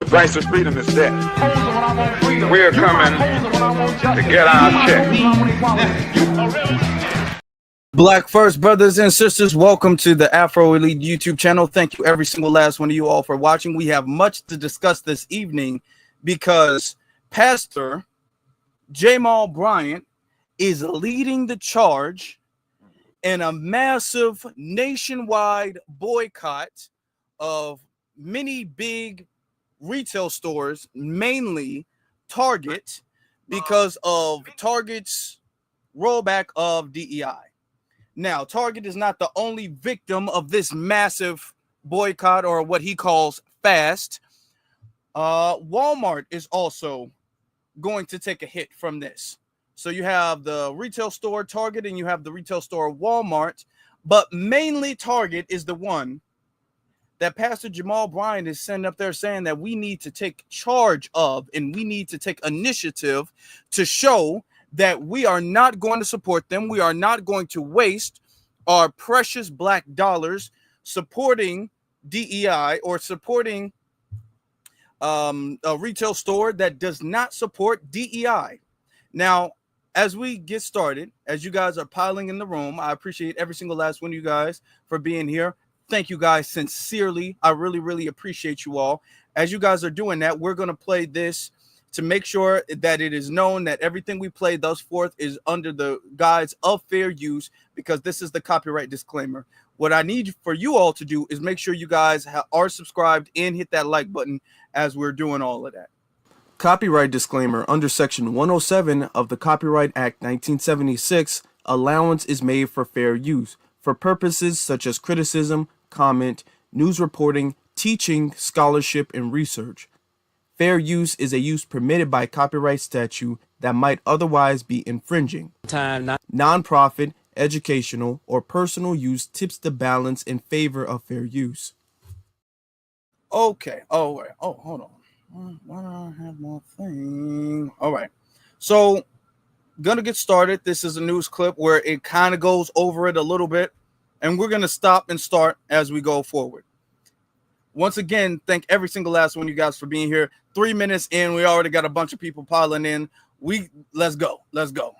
price of freedom is death. We're coming to get our check. Black First brothers and sisters, welcome to the Afro Elite YouTube channel. Thank you every single last one of you all for watching. We have much to discuss this evening because Pastor Jamal Bryant is leading the charge in a massive nationwide boycott of many big retail stores, mainly Target, because of Target's rollback of DEI. Now, Target is not the only victim of this massive boycott, or what he calls fast. Walmart is also going to take a hit from this. So you have the retail store Target and you have the retail store Walmart, but mainly Target is the one that Pastor Jamal Bryant is sending up there saying that we need to take charge of, and we need to take initiative to show that we are not going to support them. We are not going to waste our precious black dollars supporting DEI or supporting a retail store that does not support DEI. Now, as we get started, as you guys are piling in the room, I appreciate every single last one of you guys for being here. Thank you guys sincerely. I really, really appreciate you all. As you guys are doing that, we're going to play this to make sure that it is known that everything we play thus forth is under the guise of fair use, because this is the copyright disclaimer. What I need for you all to do is make sure you guys are subscribed and hit that like button as we're doing all of that. Copyright disclaimer. Under Section 107 of the Copyright Act 1976, allowance is made for fair use for purposes such as criticism, comment, news reporting, teaching, scholarship, and research. Fair use is a use permitted by copyright statute that might otherwise be infringing. Non-profit, educational, or personal use tips the balance in favor of fair use. Okay. Oh, wait. Oh, hold on. Why do I have more thing? All right. So, gonna get started. This is a news clip where it kind of goes over it a little bit, and we're gonna stop and start as we go forward. Once again, thank every single last one of you guys for being here. 3 minutes in, we already got a bunch of people piling in. Let's go. Let's go.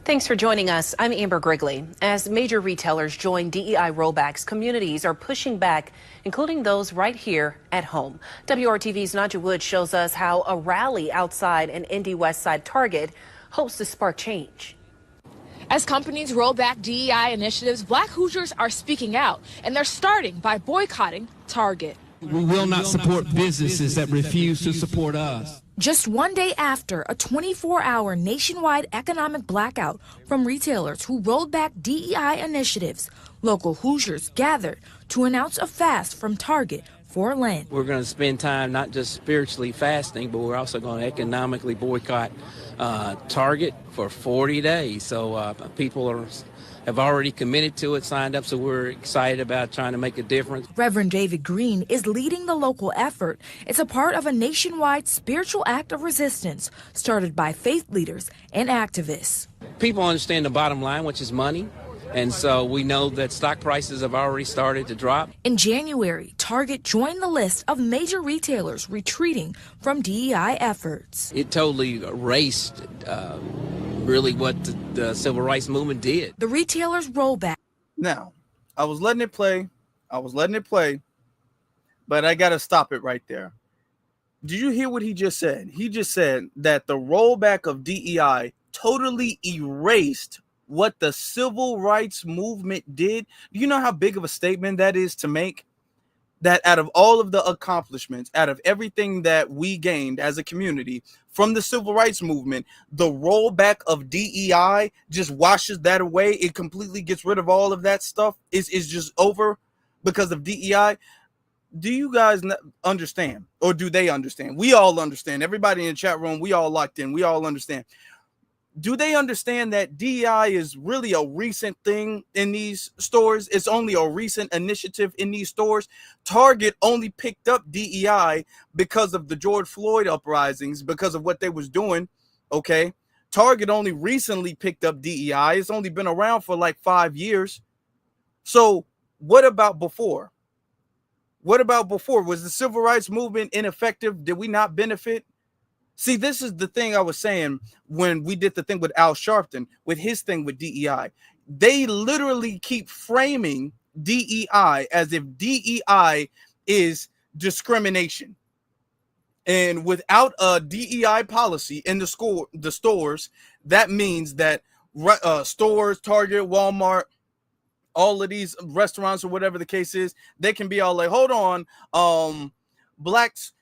Thanks for joining us. I'm Amber Grigley. As major retailers join DEI rollbacks, communities are pushing back, including those right here at home. WRTV's Nadja Wood shows us how a rally outside an Indy West Side Target hopes to spark change. As companies roll back DEI initiatives, Black Hoosiers are speaking out, and they're starting by boycotting Target. We will not support businesses that refuse to support us. Just one day after a 24-hour nationwide economic blackout from retailers who rolled back DEI initiatives, local Hoosiers gathered to announce a fast from Target for Lent. We're going to spend time not just spiritually fasting, but we're also going to economically boycott Target for 40 days. So people have already committed to it, signed up, so we're excited about trying to make a difference. Reverend David Green is leading the local effort. It's a part of a nationwide spiritual act of resistance started by faith leaders and activists. People understand the bottom line, which is money. And so we know that stock prices have already started to drop. In January, Target joined the list of major retailers retreating from DEI efforts. It totally erased really what the civil rights movement did. The retailers roll back. Now, I was letting it play, but I got to stop it right there. Did you hear what he just said? He just said that the rollback of DEI totally erased what the civil rights movement did. Do you know how big of a statement that is to make? That out of all of the accomplishments, out of everything that we gained as a community from the civil rights movement, the rollback of DEI just washes that away. It completely gets rid of all of that stuff. It's just over because of DEI. Do you guys understand, or do they understand? We all understand. Everybody in the chat room, we all locked in. We all understand. Do they understand that DEI is really a recent thing in these stores? It's only a recent initiative in these stores. Target only picked up DEI because of the George Floyd uprisings, because of what they was doing, okay? Target only recently picked up DEI. It's only been around for like 5 years. So what about before? What about before? Was the civil rights movement ineffective? Did we not benefit? See, this is the thing I was saying when we did the thing with Al Sharpton, with his thing with DEI. They literally keep framing DEI as if DEI is discrimination. And without a DEI policy in the stores, that means that stores, Target, Walmart, all of these restaurants or whatever the case is, they can be all like, hold on, blacks,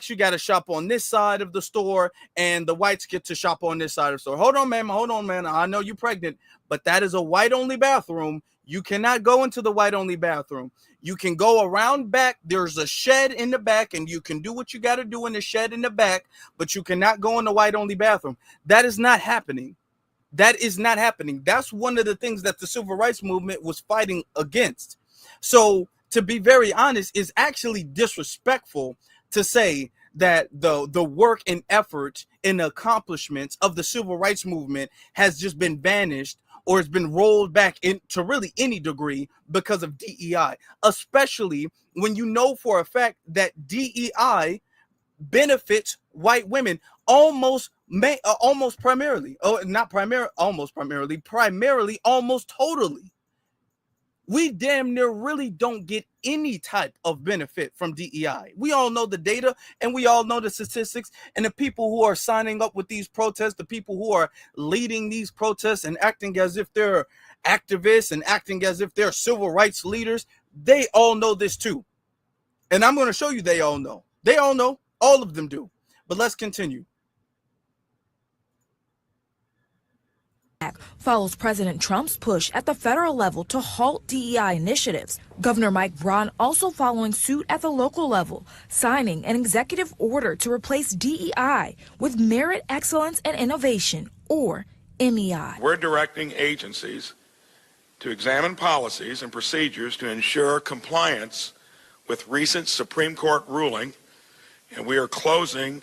you got to shop on this side of the store, and the whites get to shop on this side of the store. Hold on, man. I know you're pregnant, but that is a white-only bathroom. You cannot go into the white-only bathroom. You can go around back. There's a shed in the back, and you can do what you got to do in the shed in the back, but you cannot go in the white-only bathroom. That is not happening. That is not happening. That's one of the things that the civil rights movement was fighting against. So, to be very honest, it's actually disrespectful to say that the work and effort and accomplishments of the civil rights movement has just been vanished or has been rolled back into really any degree because of DEI, especially when you know for a fact that DEI benefits white women almost primarily. Primarily, almost totally. We damn near really don't get any type of benefit from DEI. We all know the data and we all know the statistics, and the people who are signing up with these protests, the people who are leading these protests and acting as if they're activists and acting as if they're civil rights leaders, they all know this too. And I'm going to show you they all know. They all know. All of them do. But let's continue. Follows President Trump's push at the federal level to halt DEI initiatives. Governor Mike Braun also following suit at the local level, signing an executive order to replace DEI with Merit Excellence and Innovation, or MEI. We're directing agencies to examine policies and procedures to ensure compliance with recent Supreme Court ruling, and we are closing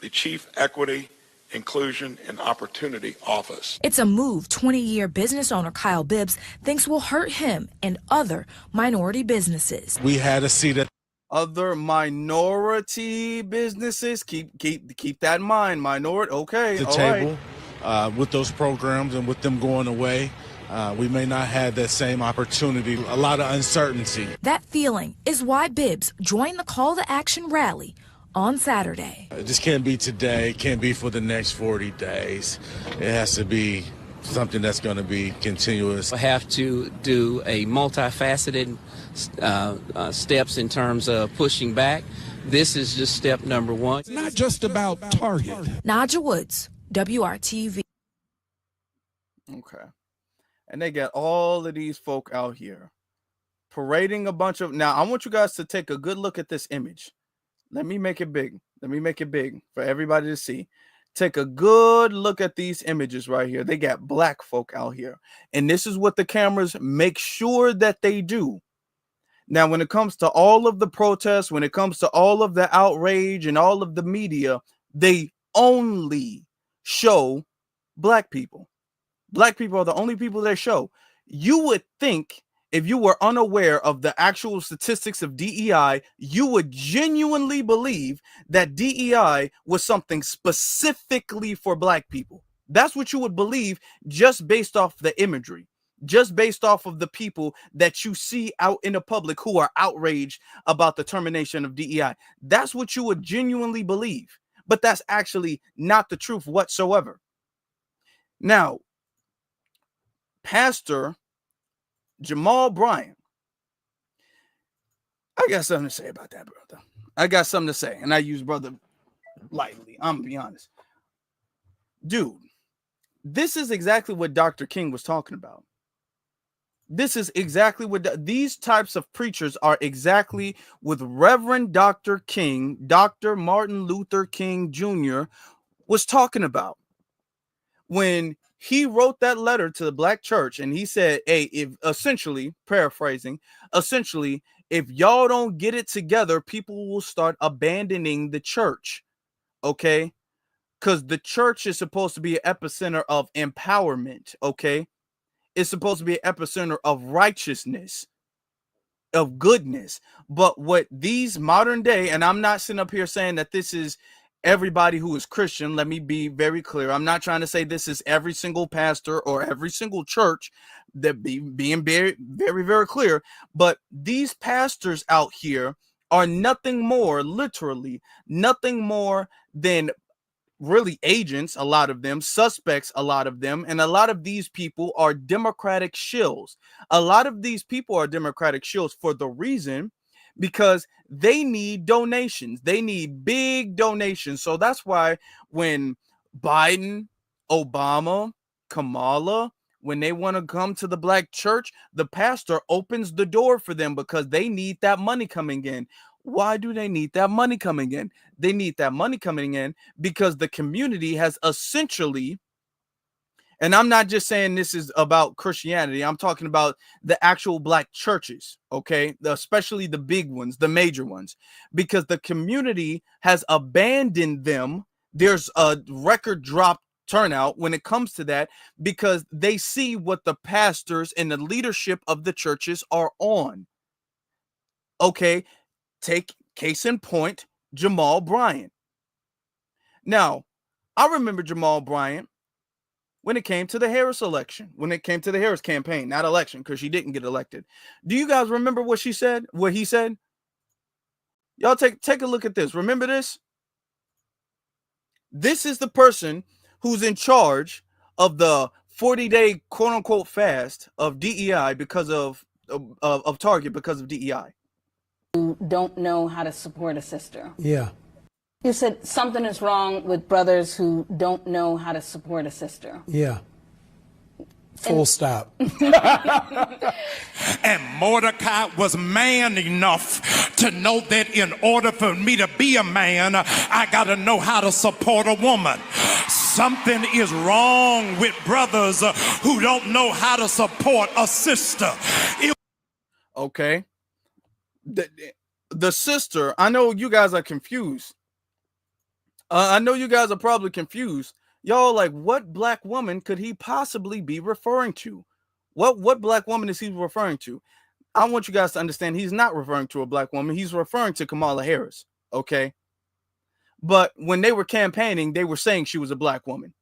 the Chief Equity, Inclusion, and Opportunity Office. It's a move 20-year business owner Kyle Bibbs thinks will hurt him and other minority businesses. We had a seat at other minority businesses. Keep that in mind. Minority. Okay. the all table right. With those programs, and with them going away, we may not have that same opportunity. A lot of uncertainty. That feeling is why Bibbs joined the Call to Action rally on Saturday. It just can't be today. It can't be for the next 40 days. It has to be something that's going to be continuous. We have to do a multifaceted steps in terms of pushing back. This is just step number one. It's not just about Target. Nadja Woods, WRTV. Okay. And they got all of these folk out here parading a bunch of. Now, I want you guys to take a good look at this image. Let me make it big. Let me make it big for everybody to see. Take a good look at these images right here. They got black folk out here. And this is what the cameras make sure that they do. Now, when it comes to all of the protests, when it comes to all of the outrage and all of the media, they only show black people. Black people are the only people they show. You would think, if you were unaware of the actual statistics of DEI, you would genuinely believe that DEI was something specifically for black people. That's what you would believe just based off the imagery, just based off of the people that you see out in the public who are outraged about the termination of DEI. That's what you would genuinely believe. But that's actually not the truth whatsoever. Now, Pastor Jamal Bryant, I got something to say about that, brother. I got something to say, and I use brother lightly. I'm gonna be honest. Dude, this is exactly what Dr. King was talking about. This is exactly what these types of preachers are exactly what Reverend Dr. King, Dr. Martin Luther King Jr. was talking about. When he wrote that letter to the black church and he said, hey, if essentially, paraphrasing, if y'all don't get it together, people will start abandoning the church. Okay? Because the church is supposed to be an epicenter of empowerment. Okay? It's supposed to be an epicenter of righteousness. of goodness. But what these modern day, and I'm not sitting up here saying that this is everybody who is Christian. Let me be very clear. I'm not trying to say this is every single pastor or every single church, that being very, very, very clear. But these pastors out here are nothing more, literally nothing more than really agents, a lot of them, suspects, a lot of them, and a lot of these people are Democratic shills. A lot of these people are Democratic shills for the reason because they need donations. They need big donations. So that's why when Biden, Obama, Kamala, when they want to come to the black church, the pastor opens the door for them because they need that money coming in. Why do they need that money coming in? They need that money coming in because the community has essentially, and I'm not just saying this is about Christianity, I'm talking about the actual black churches, okay? Especially the big ones, the major ones, because the community has abandoned them. There's a record drop turnout when it comes to that because they see what the pastors and the leadership of the churches are on. Okay, take case in point, Jamal Bryant. Now, I remember Jamal Bryant when it came to the Harris election, when it came to the Harris campaign, not election, because she didn't get elected. Do you guys remember what she said, what he said? Y'all take a look at this. Remember this? This is the person who's in charge of the 40-day quote unquote fast of DEI because of Target because of DEI. Don't know how to support a sister. Yeah. You said something is wrong with brothers who don't know how to support a sister. Yeah. Full stop. And Mordecai was man enough to know that in order for me to be a man, I got to know how to support a woman. Something is wrong with brothers who don't know how to support a sister. Okay. The sister, I know you guys are confused. I know you guys are probably confused. Y'all like, what black woman could he possibly be referring to? What black woman is he referring to? I want you guys to understand he's not referring to a black woman. He's referring to Kamala Harris, okay? But when they were campaigning, they were saying she was a black woman,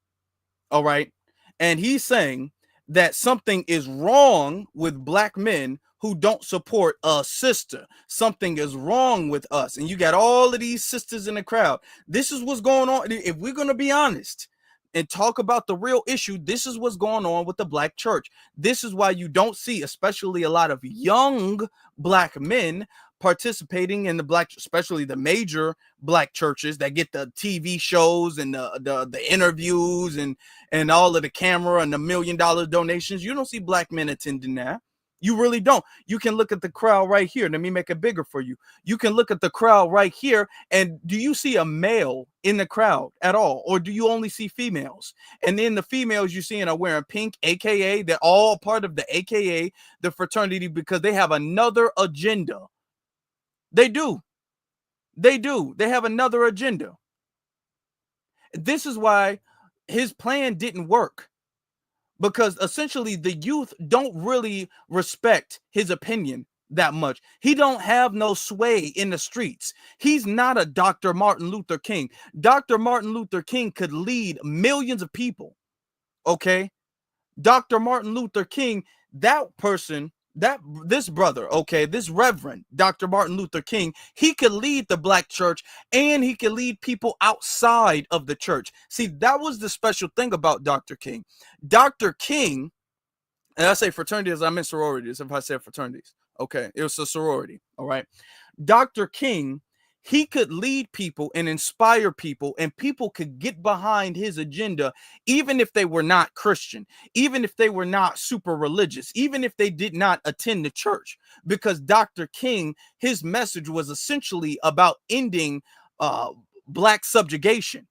all right? And he's saying that something is wrong with black men who don't support a sister. Something is wrong with us. And you got all of these sisters in the crowd. This is what's going on. If we're going to be honest and talk about the real issue, this is what's going on with the black church. This is why you don't see, especially a lot of young black men participating in the black, especially the major black churches that get the TV shows and the interviews and all of the camera and the $1 million donations. You don't see black men attending that. You really don't. You can look at the crowd right here. Let me make it bigger for you. You can look at the crowd right here. And do you see a male in the crowd at all? Or do you only see females? And then the females you're seeing are wearing pink, AKA. They're all part of the AKA, the fraternity, because they have another agenda. They do. They do. They have another agenda. This is why his plan didn't work. Because essentially the youth don't really respect his opinion that much. He don't have no sway in the streets. He's not a Dr. Martin Luther King. Dr. Martin Luther King could lead millions of people. Okay? Dr. Martin Luther King, that person, this brother, okay, this Reverend Dr. Martin Luther King, he could lead the black church and he could lead people outside of the church. See, that was the special thing about Dr. King. Dr. King, and I say fraternities, I meant sororities if I said fraternities. Okay, it was a sorority, all right? Dr. King, he could lead people and inspire people, and people could get behind his agenda, even if they were not Christian, even if they were not super religious, even if they did not attend the church, because Dr. King, his message was essentially about ending black subjugation.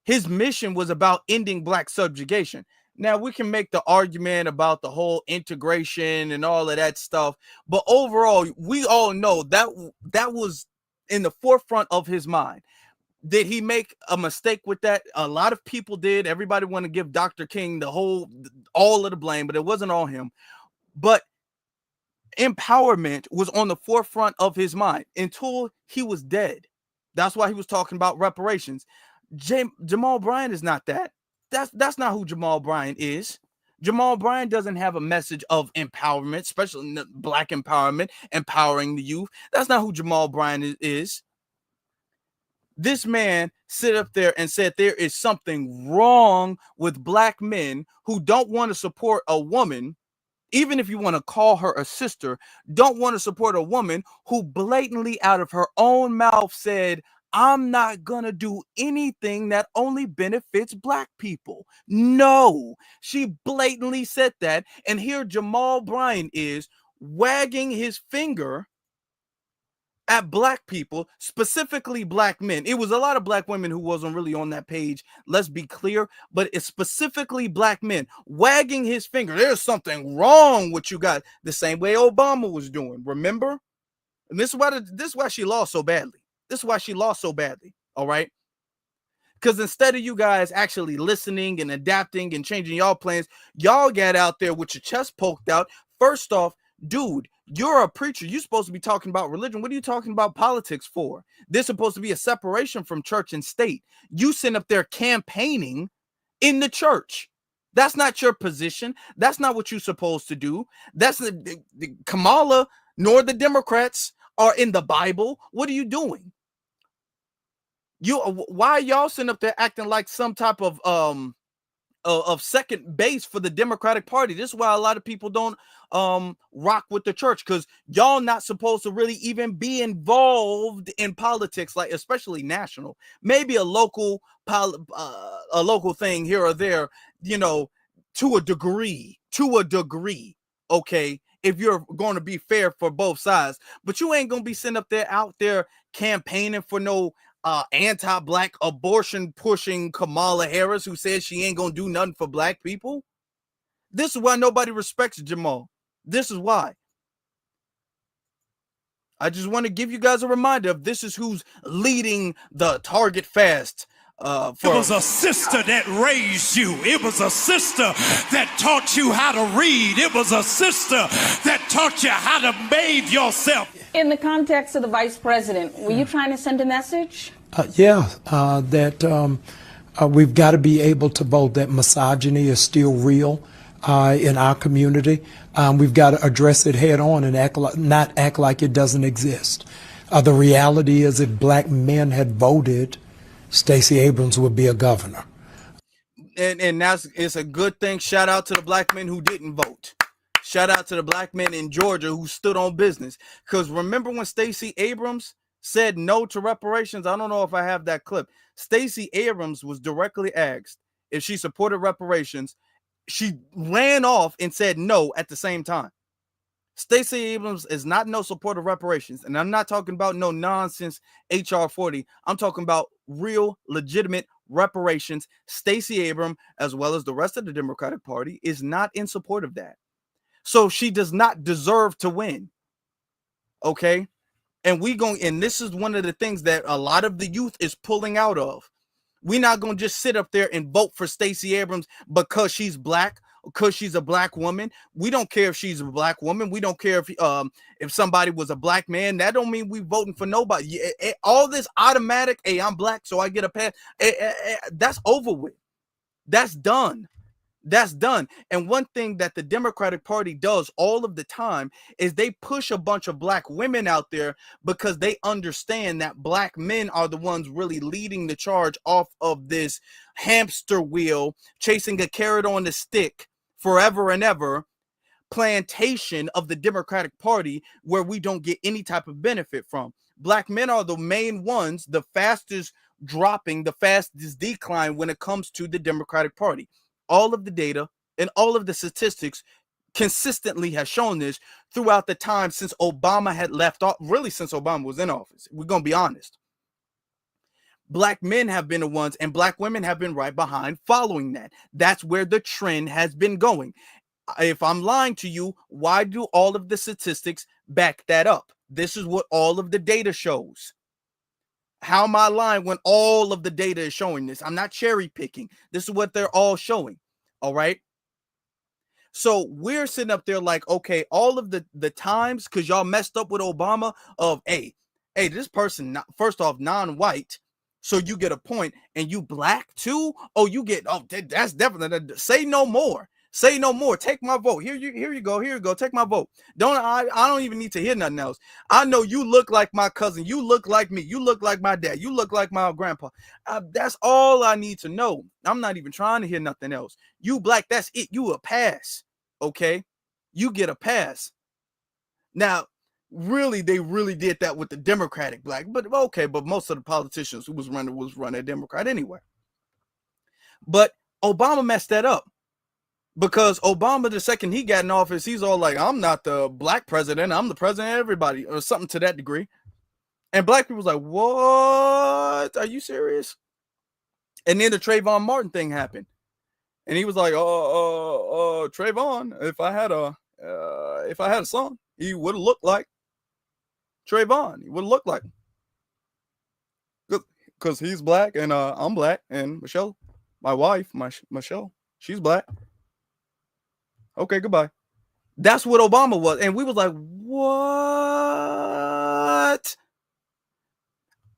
His mission was about ending black subjugation. Now, we can make the argument about the whole integration and all of that stuff, but overall, we all know that that was in the forefront of his mind. Did he make a mistake with that? A lot of people did. Everybody want to give Dr. King all of the blame, but it wasn't all him. But empowerment was on the forefront of his mind until he was dead. That's why he was talking about reparations. Jamal Bryant is not that. That's not who Jamal Bryant is. Jamal Bryant doesn't have a message of empowerment, especially black empowerment, empowering the youth. That's not who Jamal Bryant is. This man sit up there and said there is something wrong with black men who don't want to support a woman, even if you want to call her a sister, don't want to support a woman who blatantly out of her own mouth said, I'm not going to do anything that only benefits black people. No, she blatantly said that. And here Jamal Bryant is wagging his finger at black people, specifically black men. It was a lot of black women who wasn't really on that page, let's be clear, but it's specifically black men wagging his finger. There's something wrong with you guys, the same way Obama was doing, remember? And this is why she lost so badly. This is why she lost so badly, all right? Because instead of you guys actually listening and adapting and changing y'all plans, y'all got out there with your chest poked out. First off, dude, you're a preacher. You're supposed to be talking about religion. What are you talking about politics for? There's supposed to be a separation from church and state. You sit up there campaigning in the church. That's not your position. That's not what you're supposed to do. That's the Kamala nor the Democrats are in the Bible. What are you doing? Why are y'all sitting up there acting like some type of second base for the Democratic Party? This is why a lot of people don't rock with the church, because y'all not supposed to really even be involved in politics, like especially national. Maybe a local thing here or there, you know, to a degree. Okay, if you're going to be fair for both sides, but you ain't gonna be sitting up there out there campaigning for no anti-black abortion pushing Kamala Harris, who says she ain't gonna do nothing for black people. This is why nobody respects Jamal. This is why. I just want to give you guys a reminder of this is who's leading the Target Fast. It was a sister that raised you. It was a sister that taught you how to read. It was a sister that taught you how to bathe yourself. In the context of the vice president, were you trying to send a message? That we've got to be able to vote, that misogyny is still real in our community. We've got to address it head on and not act like it doesn't exist. The reality is, if black men had voted, Stacey Abrams would be a governor. And it's a good thing. Shout out to the black men who didn't vote. Shout out to the black men in Georgia who stood on business. Because remember when Stacey Abrams said no to reparations? I don't know if I have that clip. Stacey Abrams was directly asked if she supported reparations. She ran off and said no at the same time. Stacey Abrams is not no support of reparations. And I'm not talking about no nonsense HR 40. I'm talking about real, legitimate reparations. Stacey Abrams, as well as the rest of the Democratic Party, is not in support of that. So she does not deserve to win. Okay? And this is one of the things that a lot of the youth is pulling out of. We're not going to just sit up there and vote for Stacey Abrams because she's black, because she's a black woman. We don't care if she's a black woman. We don't care if somebody was a black man. That don't mean we voting for nobody. All this automatic, hey, I'm black, so I get a pass. That's over with. That's done. That's done. And one thing that the Democratic Party does all of the time is they push a bunch of black women out there because they understand that black men are the ones really leading the charge off of this hamster wheel, chasing a carrot on the stick forever and ever plantation of the Democratic Party, where we don't get any type of benefit from. Black men are the main ones, the fastest dropping, the fastest decline when it comes to the Democratic Party. All of the data and all of the statistics consistently has shown this throughout the time since Obama had left off, really since Obama was in office. We're going to be honest. Black men have been the ones, and black women have been right behind following that. That's where the trend has been going. If I'm lying to you, why do all of the statistics back that up? This is what all of the data shows. How am I lying when all of the data is showing this? I'm not cherry picking. This is what they're all showing. All right. So we're sitting up there like, okay, all of the times, because y'all messed up with Obama of, hey, this person, first off, non-white, so you get a point, and you black too? Oh, you get, oh, that's definitely, say no more. Say no more. Take my vote. Here you go. Take my vote. I don't even need to hear nothing else. I know you look like my cousin. You look like me. You look like my dad. You look like my grandpa. That's all I need to know. I'm not even trying to hear nothing else. You black, that's it. You a pass. Okay? You get a pass. Now, really, they really did that with the Democratic black. But okay, but most of the politicians who was running Democrat anyway. But Obama messed that up. Because Obama, the second he got in office, he's all like, I'm not the black president. I'm the president of everybody, or something to that degree. And black people was like, what? Are you serious? And then the Trayvon Martin thing happened. And he was like, Trayvon, if I had a son, he would have looked like Trayvon. He would have looked like him. Because he's black and I'm black. And Michelle, my wife, Michelle, she's black. Okay, goodbye. That's what Obama was. And we was like, what?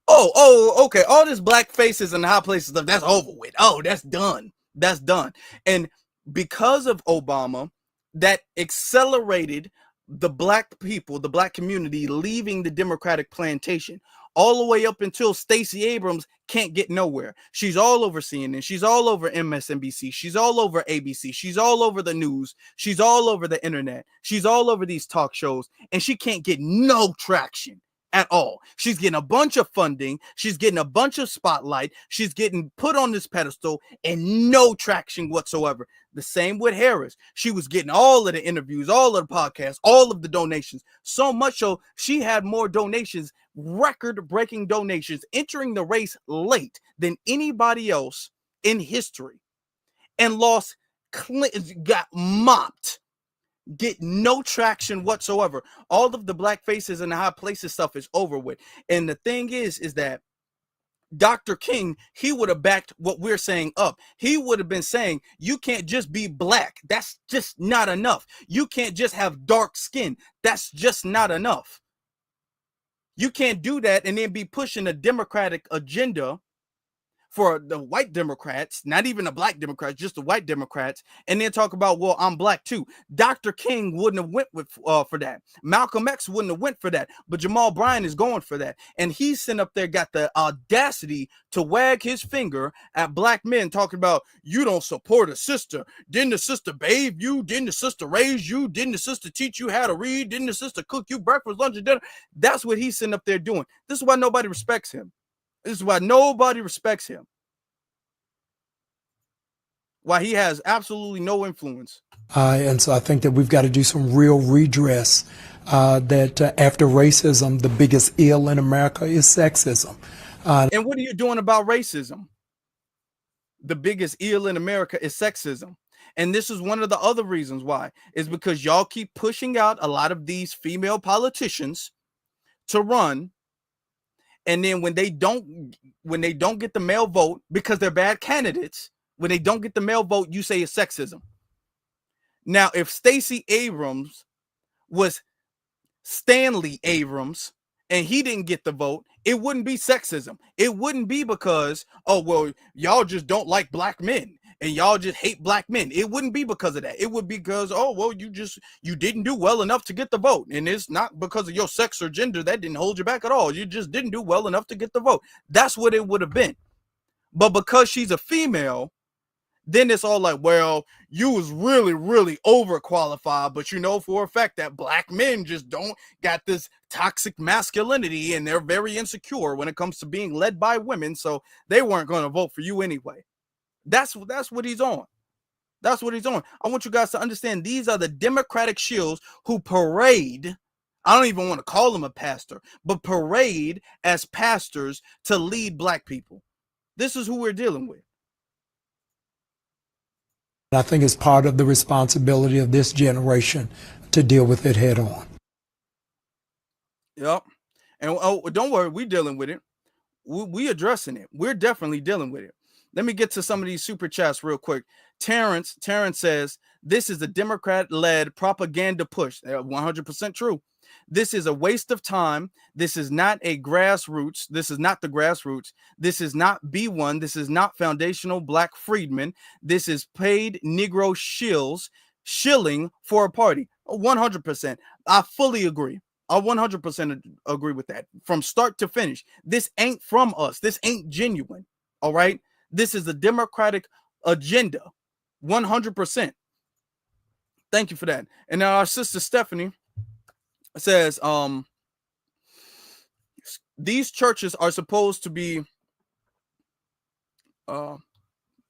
Oh, okay. All this black faces and high places stuff, that's over with. Oh, that's done. That's done. And because of Obama, that accelerated the black people, the black community leaving the Democratic plantation, all the way up until Stacey Abrams can't get nowhere. She's all over CNN. She's all over MSNBC. She's all over ABC. She's all over the news. She's all over the internet. She's all over these talk shows, and she can't get no traction at all. She's getting a bunch of funding. She's getting a bunch of spotlight. She's getting put on this pedestal and no traction whatsoever. The same with Harris. She was getting all of the interviews, all of the podcasts, all of the donations. So much so she had more donations, record-breaking donations, entering the race late than anybody else in history. And lost, got mopped. Get no traction whatsoever. All of the black faces and the high places stuff is over with. And the thing is that Dr. King, he would have backed what we're saying up. He would have been saying, you can't just be black. That's just not enough. You can't just have dark skin. That's just not enough. You can't do that and then be pushing a Democratic agenda for the white Democrats, not even the black Democrats, just the white Democrats, and then talk about, well, I'm black too. Dr. King wouldn't have went with for that. Malcolm X wouldn't have went for that, but Jamal Bryant is going for that. And he's sitting up there, got the audacity to wag his finger at black men talking about, you don't support a sister. Didn't the sister bathe you? Didn't the sister raise you? Didn't the sister teach you how to read? Didn't the sister cook you breakfast, lunch, and dinner? That's what he's sitting up there doing. This is why nobody respects him. This is why nobody respects him. Why he has absolutely no influence. And so I think that we've got to do some real redress, that after racism, the biggest ill in America is sexism. And what are you doing about racism? The biggest ill in America is sexism. And this is one of the other reasons why, is because y'all keep pushing out a lot of these female politicians to run. And then when they don't get the male vote because they're bad candidates, when they don't get the male vote, you say it's sexism. Now, if Stacey Abrams was Stanley Abrams and he didn't get the vote, it wouldn't be sexism. It wouldn't be because, oh, well, y'all just don't like black men and y'all just hate black men. It wouldn't be because of that. It would be because, oh, well, you didn't do well enough to get the vote. And it's not because of your sex or gender. That didn't hold you back at all. You just didn't do well enough to get the vote. That's what it would have been. But because she's a female, then it's all like, well, you was really, really overqualified, but you know for a fact that black men just don't got this toxic masculinity and they're very insecure when it comes to being led by women, so they weren't going to vote for you anyway. That's what he's on. That's what he's on. I want you guys to understand these are the Democratic shills who parade. I don't even want to call them a pastor, but parade as pastors to lead black people. This is who we're dealing with. I think it's part of the responsibility of this generation to deal with it head on. Yep. And oh, don't worry, we're dealing with it. We addressing it. We're definitely dealing with it. Let me get to some of these super chats real quick. Terrence says, this is a Democrat-led propaganda push. 100% true. This is a waste of time. This is not a grassroots. This is not the grassroots. This is not B1. This is not foundational black freedmen. This is paid Negro shilling for a party. 100%. I fully agree. I 100% agree with that. From start to finish, this ain't from us. This ain't genuine. All right. This is a Democratic agenda. 100%. Thank you for that. And now our sister Stephanie says, these churches are supposed to be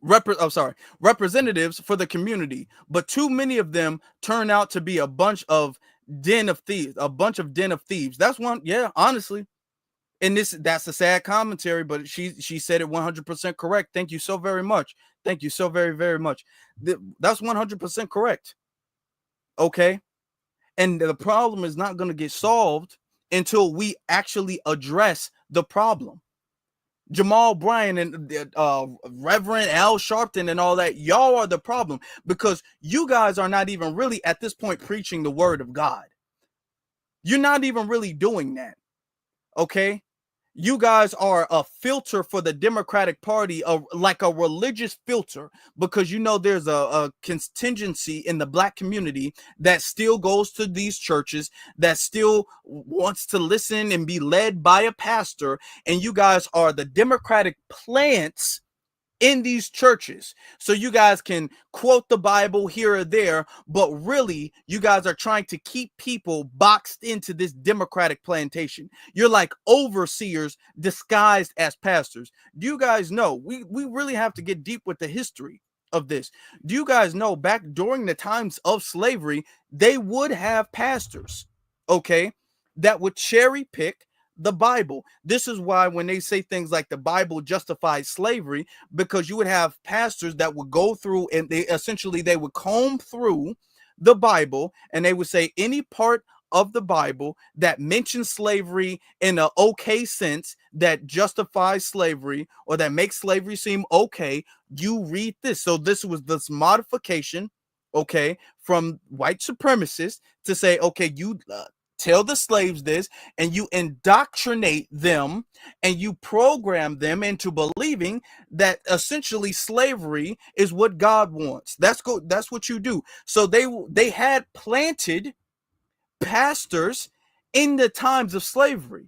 representatives for the community, but too many of them turn out to be a bunch of den of thieves. That's one. Yeah, honestly. And that's a sad commentary, but she said it 100% correct. Thank you so very much. Thank you so very, very much. That's 100% correct. Okay. And the problem is not going to get solved until we actually address the problem. Jamal Bryant and Reverend Al Sharpton and all that, y'all are the problem, because you guys are not even really at this point preaching the word of God. You're not even really doing that. Okay. You guys are a filter for the Democratic Party, like a religious filter, because you know there's a contingency in the black community that still goes to these churches, that still wants to listen and be led by a pastor, and you guys are the Democratic plants in these churches. So you guys can quote the Bible here or there, but really you guys are trying to keep people boxed into this Democratic plantation. You're like overseers disguised as pastors. Do you guys know, we really have to get deep with the history of this. Do you guys know back during the times of slavery, they would have pastors, okay, that would cherry pick the Bible. This is why when they say things like the Bible justifies slavery, because you would have pastors that would go through and they would comb through the Bible, and they would say any part of the Bible that mentions slavery in an okay sense, that justifies slavery or that makes slavery seem okay, you read this. So this was this modification, okay, from white supremacists to say, okay, you tell the slaves this, and you indoctrinate them and you program them into believing that essentially slavery is what God wants. That's what you do. So they had planted pastors in the times of slavery.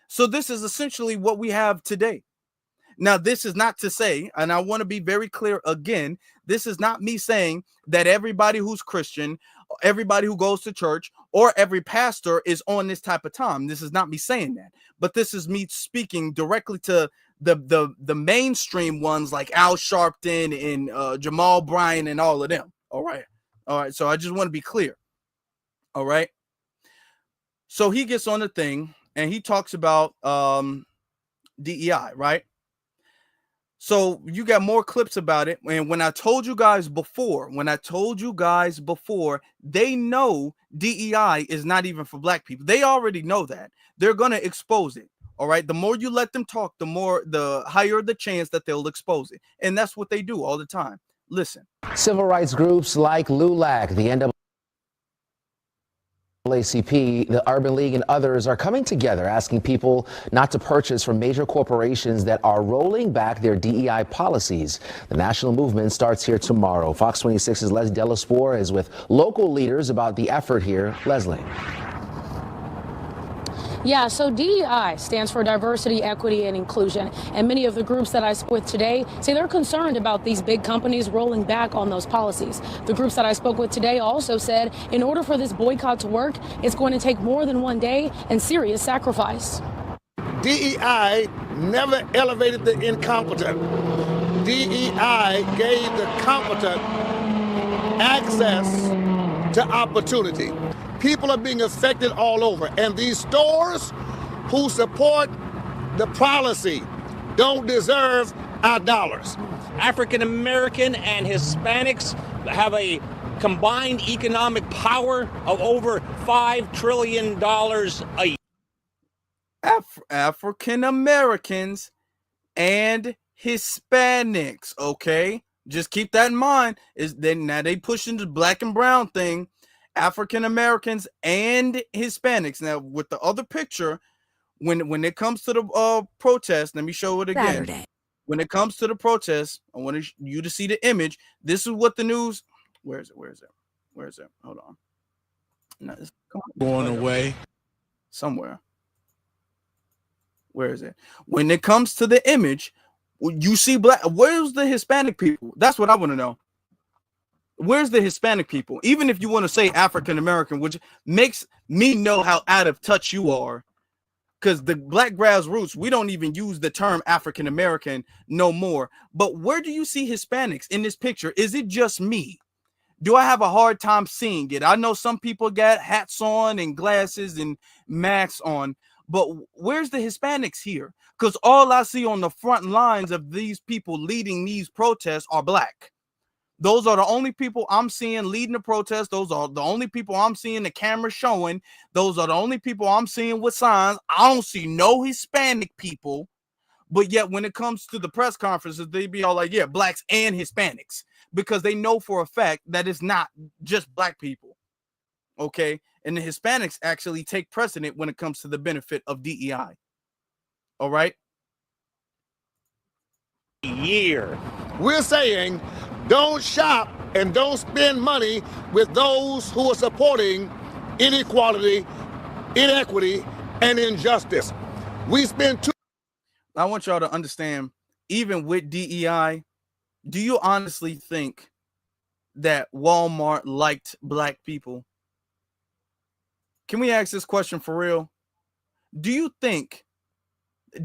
So this is essentially what we have today. Now, this is not to say, and I want to be very clear again, this is not me saying that everybody who's Christian, everybody who goes to church, or every pastor is on this type of time. This is not me saying that, but this is me speaking directly to the mainstream ones like Al Sharpton and Jamal Bryant and all of them. All right. So I just want to be clear. All right. So he gets on the thing and he talks about DEI, right? So you got more clips about it. And when I told you guys before, they know DEI is not even for black people. They already know that. They're going to expose it. All right. The more you let them talk, the higher the chance that they'll expose it. And that's what they do all the time. Listen. Civil rights groups like LULAC, the NAACP, the Urban League, and others are coming together asking people not to purchase from major corporations that are rolling back their DEI policies. The national movement starts here tomorrow. Fox 26's Leslie Delaspore is with local leaders about the effort here. Leslie. Yeah, so DEI stands for diversity, equity, and inclusion. And many of the groups that I spoke with today say they're concerned about these big companies rolling back on those policies. The groups that I spoke with today also said in order for this boycott to work, it's going to take more than one day and serious sacrifice. DEI never elevated the incompetent. DEI gave the competent access to opportunity. People are being affected all over, and these stores who support the policy don't deserve our dollars. African American and Hispanics have a combined economic power of over $5 trillion a year. African Americans and Hispanics. Okay, just keep that in mind. Is then now they pushing the black and brown thing, African Americans and Hispanics. Now with the other picture, when it comes to the protest, let me show it again. Saturday. When it comes to the protest, I want you to see the image. This is what the news. Where is it? Hold on. No, it's Going away somewhere. Where is it? When it comes to the image, you see black. Where's the Hispanic people? That's what I want to know. Where's the Hispanic people? Even if you want to say African American, which makes me know how out of touch you are. Because the black grassroots, we don't even use the term African American no more. But where do you see Hispanics in this picture? Is it just me? Do I have a hard time seeing it? I know some people got hats on and glasses and masks on, but where's the Hispanics here? Because all I see on the front lines of these people leading these protests are black. Those are the only people I'm seeing leading the protest. Those are the only people I'm seeing the camera showing. Those are the only people I'm seeing with signs. I don't see no Hispanic people. But yet when it comes to the press conferences, they be all like, yeah, blacks and Hispanics. Because they know for a fact that it's not just black people. Okay? And the Hispanics actually take precedent when it comes to the benefit of DEI. All right? We're saying don't shop and don't spend money with those who are supporting inequality, inequity, and injustice. We spend too. I want y'all to understand, even with DEI, do you honestly think that Walmart liked black people? Can we ask this question for real? Do you think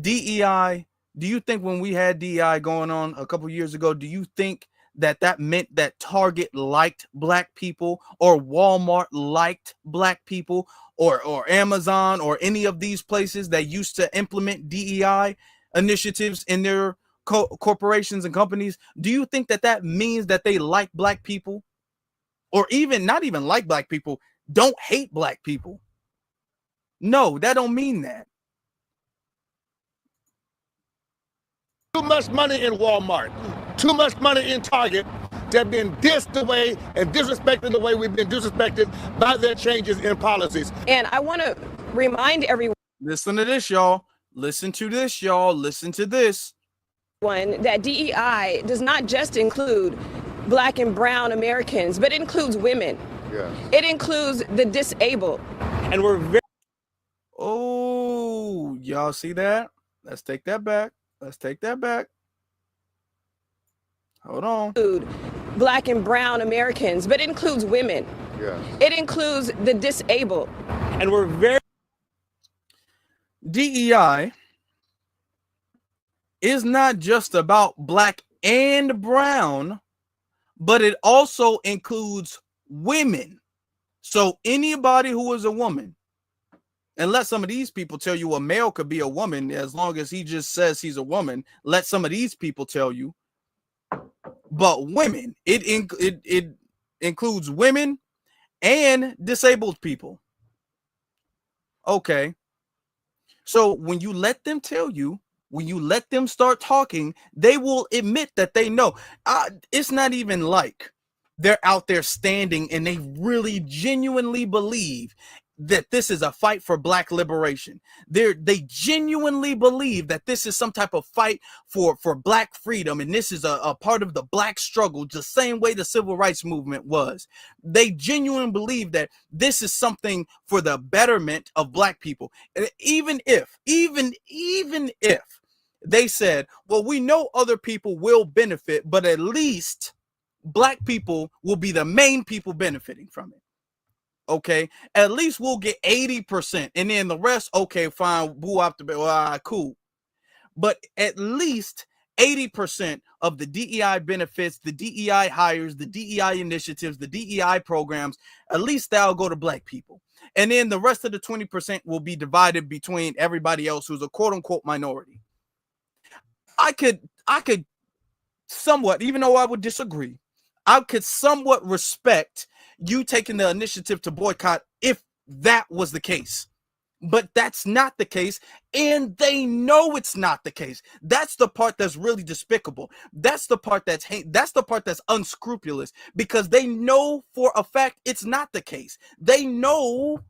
DEI, do you think when we had DEI going on a couple years ago, do you think that meant that Target liked black people or Walmart liked black people or Amazon or any of these places that used to implement DEI initiatives in their corporations and companies? Do you think that means that they like black people, or even not even like black people, don't hate black people? No, that don't mean that. Too much money in Walmart, too much money in Target to have been dissed the way and disrespected the way we've been disrespected by their changes in policies. And I want to remind everyone. Listen to this, y'all. Listen to this, y'all. Listen to this. That DEI does not just include black and brown Americans, but it includes women. Yes. It includes the disabled. And we're very. Oh, y'all see that? Let's take that back. Let's take that back. Hold on. Black and brown Americans, but it includes women. Yes. It includes the disabled. And we're very. DEI is not just about black and brown, but it also includes women. So anybody who is a woman, and let some of these people tell you a male could be a woman as long as he just says he's a woman. Let some of these people tell you. But women, it includes women and disabled people. Okay. So when you let them tell you, when you let them start talking, they will admit that they know. It's not even like they're out there standing and they really genuinely believe that this is a fight for black liberation. They genuinely believe that this is some type of fight for black freedom, and this is a part of the black struggle, the same way the civil rights movement was. They genuinely believe that this is something for the betterment of black people. And even if they said, well, we know other people will benefit, but at least black people will be the main people benefiting from it. Okay, at least we'll get 80%, and then the rest, okay, fine, boo up the bit, cool. But at least 80% of the DEI benefits, the DEI hires, the DEI initiatives, the DEI programs, at least that'll go to black people. And then the rest of the 20% will be divided between everybody else who's a quote unquote minority. I could somewhat, even though I would disagree, I could somewhat respect you taking the initiative to boycott if that was the case. But that's not the case, and they know it's not the case. That's the part that's really despicable. That's the part that's that's the part that's unscrupulous, because they know for a fact it's not the case. They know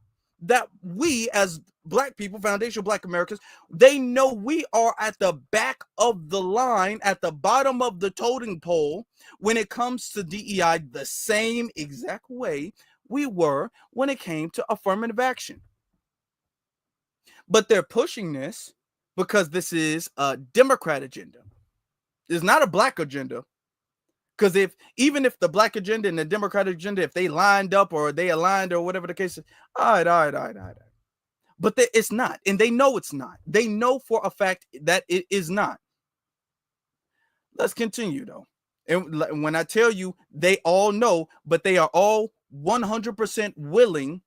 that we, as Black people, foundational Black Americans, they know we are at the back of the line, at the bottom of the totem pole when it comes to DEI, the same exact way we were when it came to affirmative action. But they're pushing this because this is a Democrat agenda. It's not a Black agenda. Because even if the Black agenda and the Democratic agenda, if they lined up or they aligned or whatever the case is, all right. But it's not. And they know it's not. They know for a fact that it is not. Let's continue, though. And when I tell you, they all know, but they are all 100% willing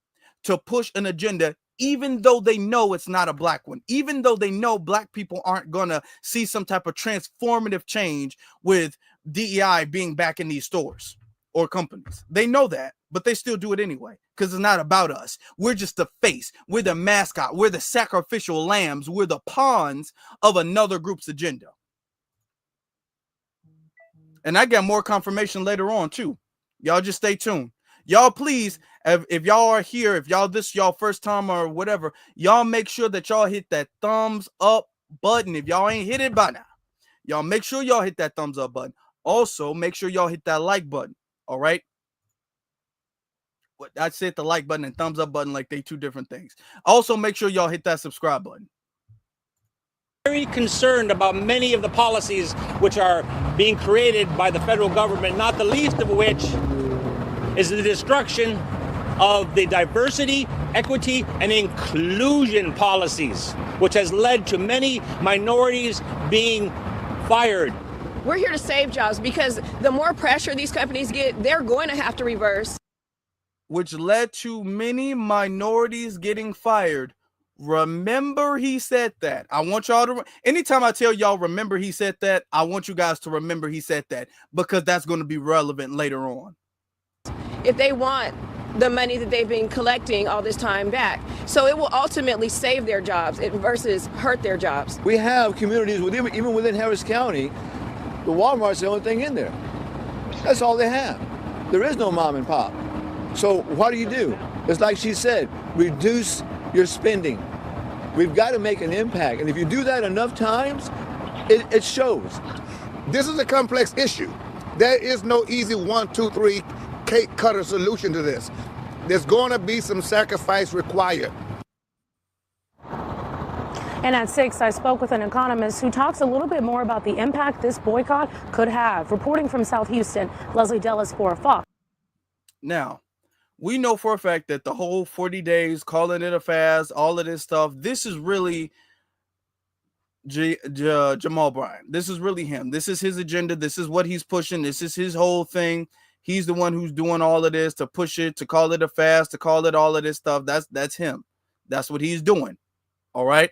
to push an agenda, even though they know it's not a Black one, even though they know Black people aren't going to see some type of transformative change with DEI being back in these stores or companies. They know that, but they still do it anyway, because it's not about us. We're just the face. We're the mascot. We're the sacrificial lambs. We're the pawns of another group's agenda. And I got more confirmation later on, too. Y'all just stay tuned. Y'all, please, if y'all are here, if y'all this y'all first time or whatever, y'all make sure that y'all hit that thumbs up button. If y'all ain't hit it by now, y'all make sure y'all hit that thumbs up button. Also, make sure y'all hit that like button. All right. I said the like button and thumbs up button like they two different things. Also, make sure y'all hit that subscribe button. Very concerned about many of the policies which are being created by the federal government, not the least of which is the destruction of the diversity, equity, and inclusion policies, which has led to many minorities being fired. We're here to save jobs, because the more pressure these companies get, they're going to have to reverse. Which led to many minorities getting fired. Remember, he said that. I want y'all to, anytime I tell y'all, remember he said that, I want you guys to remember he said that, because that's going to be relevant later on. If they want the money that they've been collecting all this time back. So it will ultimately save their jobs versus hurt their jobs. We have communities, even within Harris County, the Walmart's the only thing in there. That's all they have. There is no mom and pop. So what do? It's like she said, reduce your spending. We've got to make an impact. And if you do that enough times, it shows. This is a complex issue. There is no easy 1, 2, 3 cake cutter solution to this. There's going to be some sacrifice required. And at 6, I spoke with an economist who talks a little bit more about the impact this boycott could have. Reporting from South Houston, Leslie Dellis for Fox. Now, we know for a fact that the whole 40 days, calling it a fast, all of this stuff, this is really Jamal Bryant. This is really him. This is his agenda. This is what he's pushing. This is his whole thing. He's the one who's doing all of this to push it, to call it a fast, to call it all of this stuff. That's him. That's what he's doing. All right.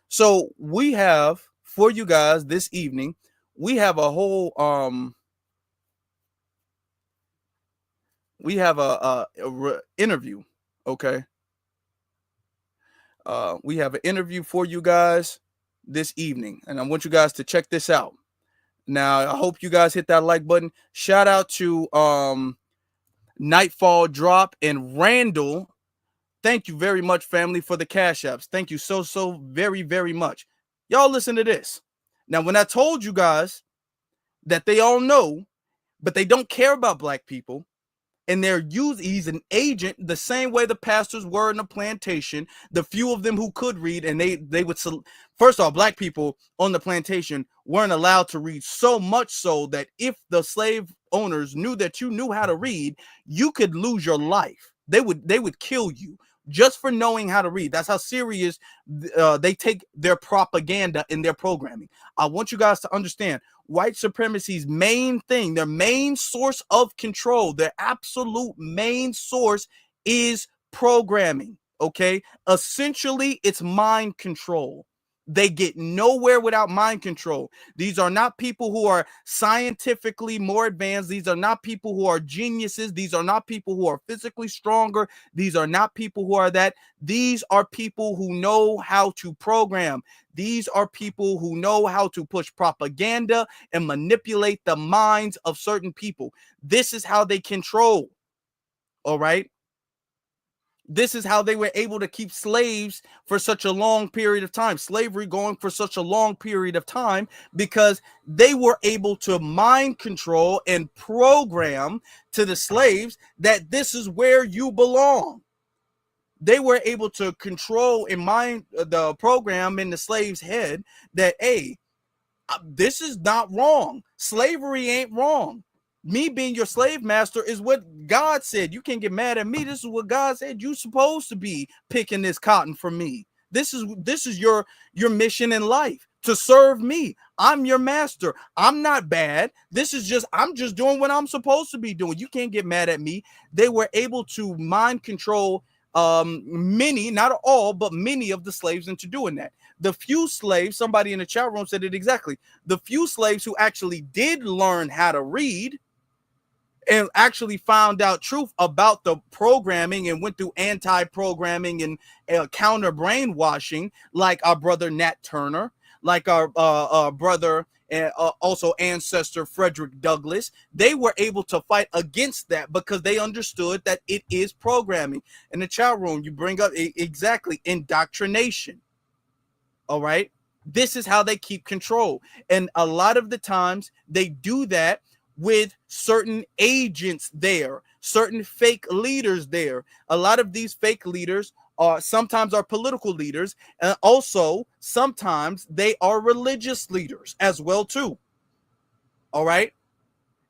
So we have for you guys this evening, we have a whole we have a interview. Okay. We have an interview for you guys this evening, and I want you guys to check this out. Now, I hope you guys hit that like button. Shout out to Nightfall Drop and Randall. Thank you very much, family, for the cash apps. Thank you so very, very much. Y'all listen to this. Now, when I told you guys that they all know, but they don't care about Black people, and he's an agent the same way the pastors were in the plantation, the few of them who could read, and they would, first off, Black people on the plantation weren't allowed to read, so much so that if the slave owners knew that you knew how to read, you could lose your life. They would kill you just for knowing how to read. That's how serious they take their propaganda in their programming. I want you guys to understand white supremacy's main thing, their main source of control, their absolute main source is programming. Okay. Essentially, it's mind control. They get nowhere without mind control. These are not people who are scientifically more advanced. These are not people who are geniuses. These are not people who are physically stronger. These are not people who are that. These are people who know how to program. These are people who know how to push propaganda and manipulate the minds of certain people. This is how they control. All right. This is how they were able to keep slaves for such a long period of time, slavery going for such a long period of time, because they were able to mind control and program to the slaves that this is where you belong. They were able to control and mind the program in the slave's head that, hey, this is not wrong. Slavery ain't wrong. Me being your slave master is what God said. You can't get mad at me. This is what God said. You're supposed to be picking this cotton for me. This is your mission in life, to serve me. I'm your master. I'm not bad. I'm just doing what I'm supposed to be doing. You can't get mad at me. They were able to mind control many, not all, but many of the slaves into doing that. The few slaves, somebody in the chat room said it exactly. The few slaves who actually did learn how to read and actually found out truth about the programming and went through anti-programming and counter brainwashing, like our brother Nat Turner, like our brother and also ancestor Frederick Douglass. They were able to fight against that because they understood that it is programming. In the chat room, you bring up exactly indoctrination. All right. This is how they keep control. And a lot of the times they do that with certain agents there, certain fake leaders there. A lot of these fake leaders are sometimes political leaders, and also sometimes they are religious leaders as well too. All right.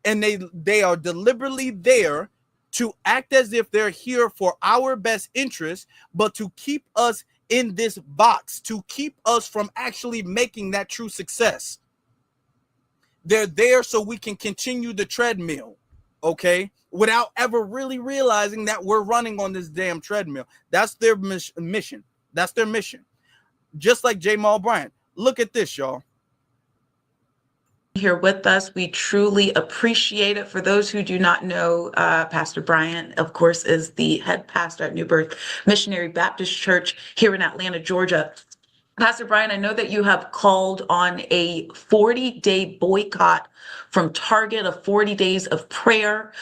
And they are deliberately there to act as if they're here for our best interest, but to keep us in this box, to keep us from actually making that true success. They're there so we can continue the treadmill, okay, without ever really realizing that we're running on this damn treadmill. That's their mission. That's their mission. Just like Jamal Bryant. Look at this, y'all. Here with us. We truly appreciate it. For those who do not know, Pastor Bryant, of course, is the head pastor at New Birth Missionary Baptist Church here in Atlanta, Georgia. Pastor Bryant, I know that you have called on a 40-day boycott from Target, of 40 days of prayer.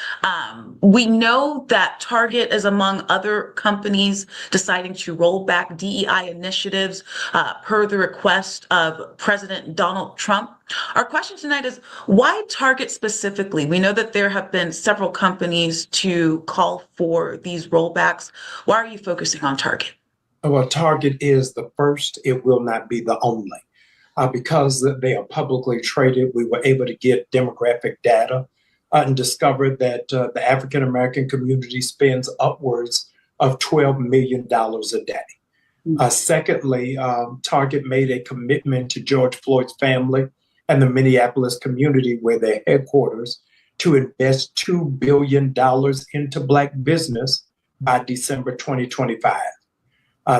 We know that Target is among other companies deciding to roll back DEI initiatives per the request of President Donald Trump. Our question tonight is, why Target specifically? We know that there have been several companies to call for these rollbacks. Why are you focusing on Target? Well, Target is the first. It will not be the only. Because they are publicly traded, we were able to get demographic data and discovered that the African-American community spends upwards of $12 million a day. Secondly, Target made a commitment to George Floyd's family and the Minneapolis community, where their headquarters, to invest $2 billion into Black business by December 2025.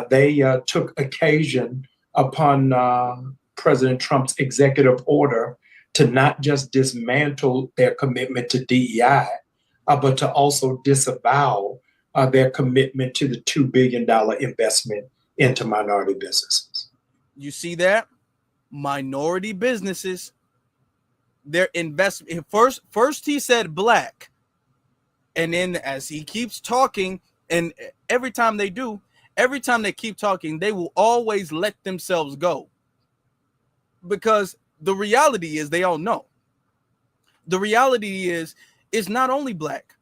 They took occasion upon President Trump's executive order to not just dismantle their commitment to DEI, but to also disavow their commitment to the $2 billion investment into minority businesses. You see that? Minority businesses, their investment. First he said Black, and then as he keeps talking, and every time they keep talking, they will always let themselves go. Because the reality is, they all know. The reality is, it's not only Black.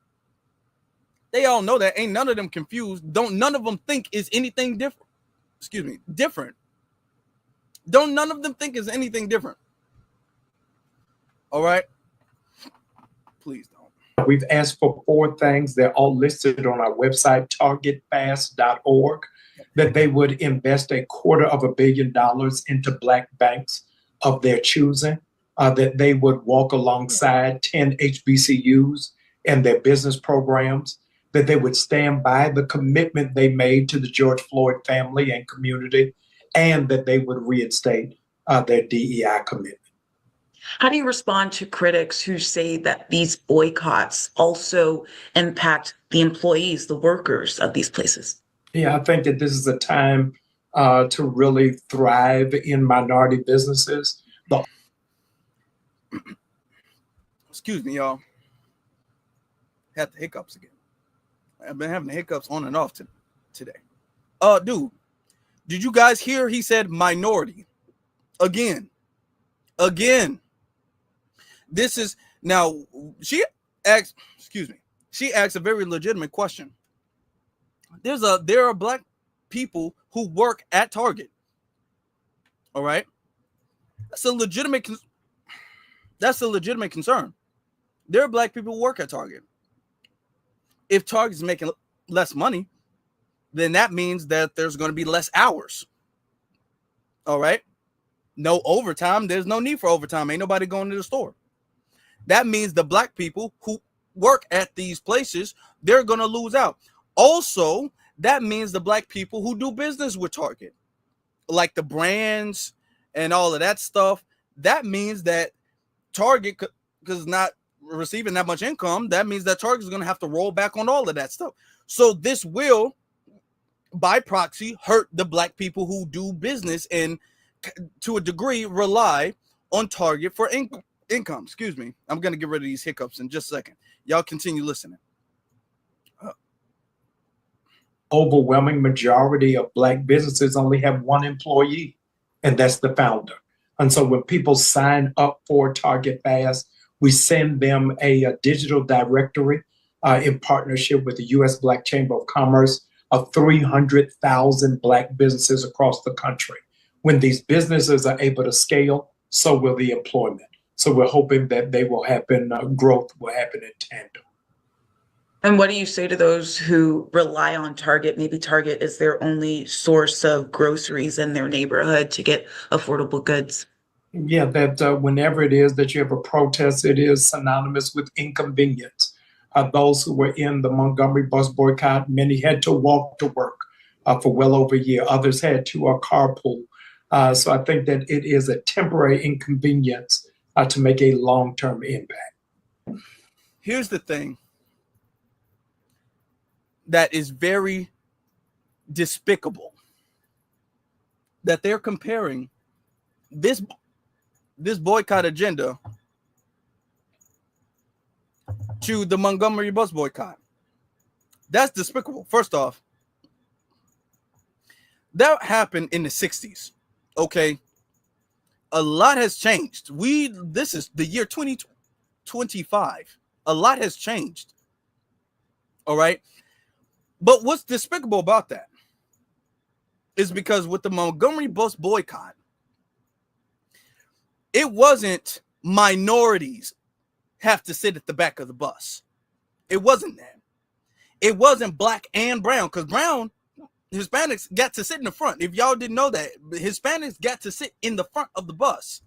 They all know that. Ain't none of them confused. None of them think is anything different. Different. None of them think is anything different. All right? Please don't. We've asked for 4 things. They're all listed on our website, targetfast.org, that they would invest $250 million into Black banks of their choosing, that they would walk alongside 10 HBCUs and their business programs, that they would stand by the commitment they made to the George Floyd family and community, and that they would reinstate their DEI commitment. How do you respond to critics who say that these boycotts also impact the employees, the workers of these places? Yeah, I think that this is a time to really thrive in minority businesses. Excuse me, y'all. Had the hiccups again. I've been having the hiccups on and off today. Dude, did you guys hear he said minority? Again. This is now she asked a very legitimate question. There are black people who work at Target. All right. That's a legitimate concern. There are black people who work at Target. If Target is making less money, then that means that there's going to be less hours. All right. No overtime. There's no need for overtime. Ain't nobody going to the store. That means the black people who work at these places, they're going to lose out. Also, that means the black people who do business with Target, like the brands and all of that stuff, that means that Target, because not receiving that much income, that means that Target is going to have to roll back on all of that stuff. So this will, by proxy, hurt the black people who do business and to a degree rely on Target for income. Excuse me. I'm going to get rid of these hiccups in just a second. Y'all continue listening. Overwhelming majority of black businesses only have one employee, and that's the founder. And so when people sign up for Target Fast, we send them a digital directory in partnership with the U.S. Black Chamber of Commerce of 300,000 black businesses across the country. When these businesses are able to scale, so will the employment. So we're hoping that they will happen, growth will happen in tandem. And what do you say to those who rely on Target? Maybe Target is their only source of groceries in their neighborhood to get affordable goods. Yeah, that whenever it is that you have a protest, it is synonymous with inconvenience. Those who were in the Montgomery bus boycott, many had to walk to work for well over a year. Others had to carpool. So I think that it is a temporary inconvenience to make a long-term impact. Here's the thing that is very despicable, that they're comparing this boycott agenda to the Montgomery bus boycott. That's despicable. First off, that happened in the 60s. Okay. A lot has changed. This is the year 2025. A lot has changed. All right. But what's despicable about that is because with the Montgomery bus boycott, it wasn't minorities have to sit at the back of the bus. It wasn't that. It wasn't black and brown, because Hispanics got to sit in the front. If y'all didn't know that, Hispanics got to sit in the front of the bus.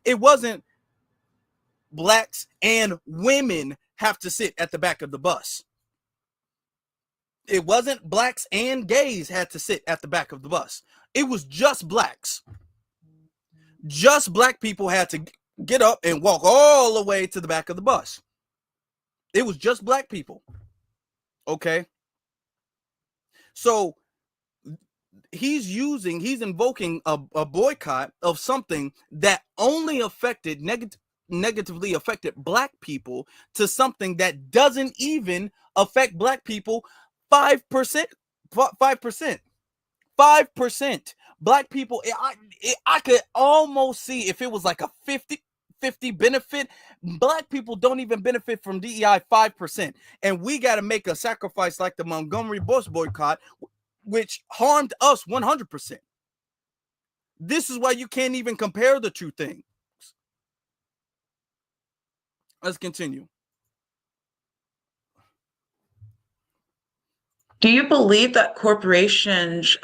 It wasn't blacks and women have to sit at the back of the bus. It wasn't blacks and gays had to sit at the back of the bus. It was just blacks. Just black people had to get up and walk all the way to the back of the bus. It was just black people. Okay. So he's invoking a boycott of something that only negatively affected black people to something that doesn't even affect black people 5%. 5%. Black people, I could almost see if it was like a 50-50 benefit. Black people don't even benefit from DEI 5%. And we got to make a sacrifice like the Montgomery bus boycott, which harmed us 100%. This is why you can't even compare the two things. Let's continue. Do you believe that corporations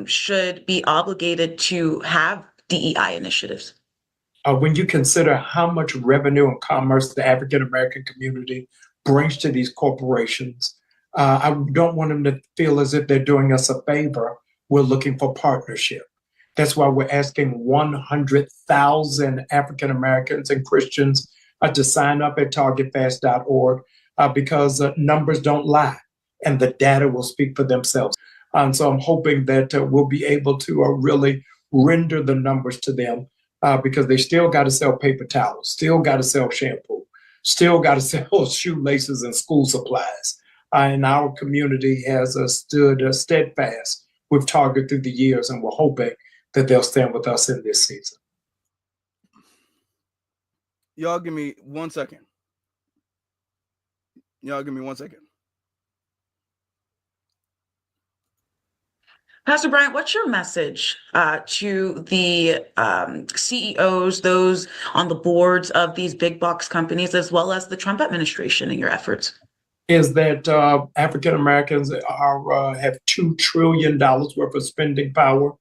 should be obligated to have DEI initiatives? When you consider how much revenue and commerce the African American community brings to these corporations, I don't want them to feel as if they're doing us a favor We're looking for partnership. That's why we're asking 100,000 African Americans and Christians to sign up at targetfast.org because numbers don't lie and the data will speak for themselves. And so I'm hoping that we'll be able to really render the numbers to them because they still got to sell paper towels, still got to sell shampoo, still got to sell shoelaces and school supplies. And our community has stood steadfast with Target through the years, and we're hoping that they'll stand with us in this season. Y'all give me 1 second. Pastor Bryant, what's your message to the CEOs, those on the boards of these big box companies, as well as the Trump administration in your efforts? Is that African Americans have $2 trillion worth of spending power.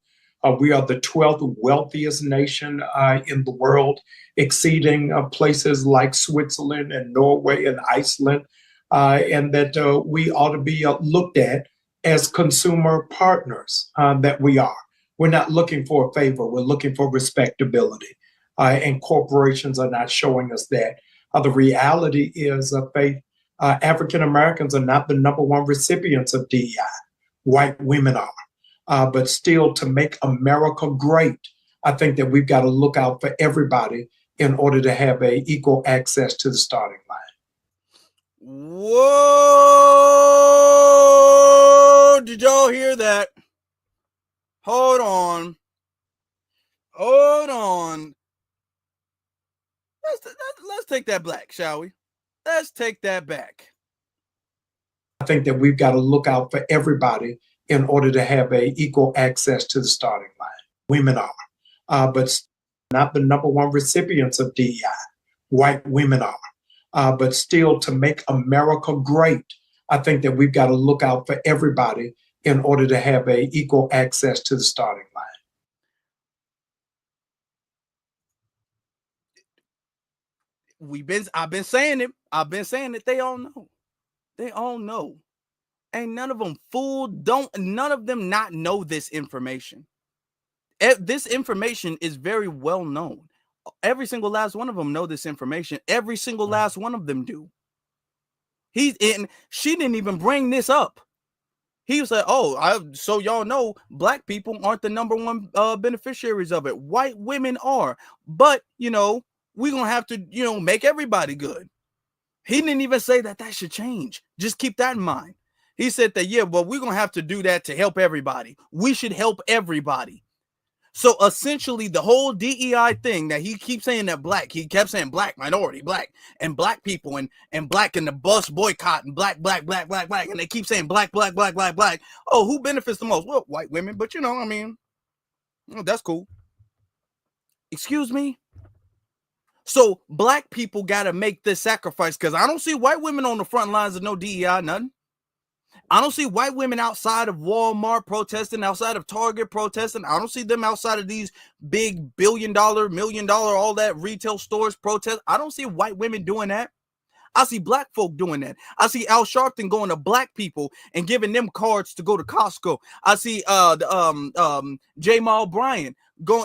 We are the 12th wealthiest nation in the world, exceeding places like Switzerland and Norway and Iceland, and that we ought to be looked at as consumer partners that we are. We're not looking for a favor, we're looking for respectability, and corporations are not showing us that. The reality is, Faith, African Americans are not the number one recipients of DEI. White women are. But still, to make America great, I think that we've got to look out for everybody in order to have equal access to the starting line. Whoa! Did y'all hear that? Hold on. Let's take that back, shall we? Let's take that back. I think that we've got to look out for everybody in order to have equal access to the starting line. Women are, but not the number one recipients of DEI. White women are, but still, to make America great, I think that we've got to look out for everybody in order to have equal access to the starting line. I've been saying it. They all know. Ain't none of them fooled. None of them not know this information. This information is very well known. Every single last one of them know this information. Every single last one of them do. She didn't even bring this up. He was like, so y'all know black people aren't the number one beneficiaries of it. White women are. But, we're going to have to, make everybody good. He didn't even say that should change. Just keep that in mind. He said that, we're going to have to do that to help everybody. We should help everybody. So essentially the whole DEI thing that he keeps saying that he kept saying black, minority, black, and black people and black and the bus boycott and black. And they keep saying black. Oh, who benefits the most? Well, white women, but that's cool. Excuse me? So black people got to make this sacrifice because I don't see white women on the front lines of no DEI, nothing. I don't see white women outside of Walmart protesting, outside of Target protesting. I don't see them outside of these big $1 billion, $1 million, all that retail stores protest. I don't see white women doing that. I see black folk doing that. I see Al Sharpton going to black people and giving them cards to go to Costco. I see Jamal Bryant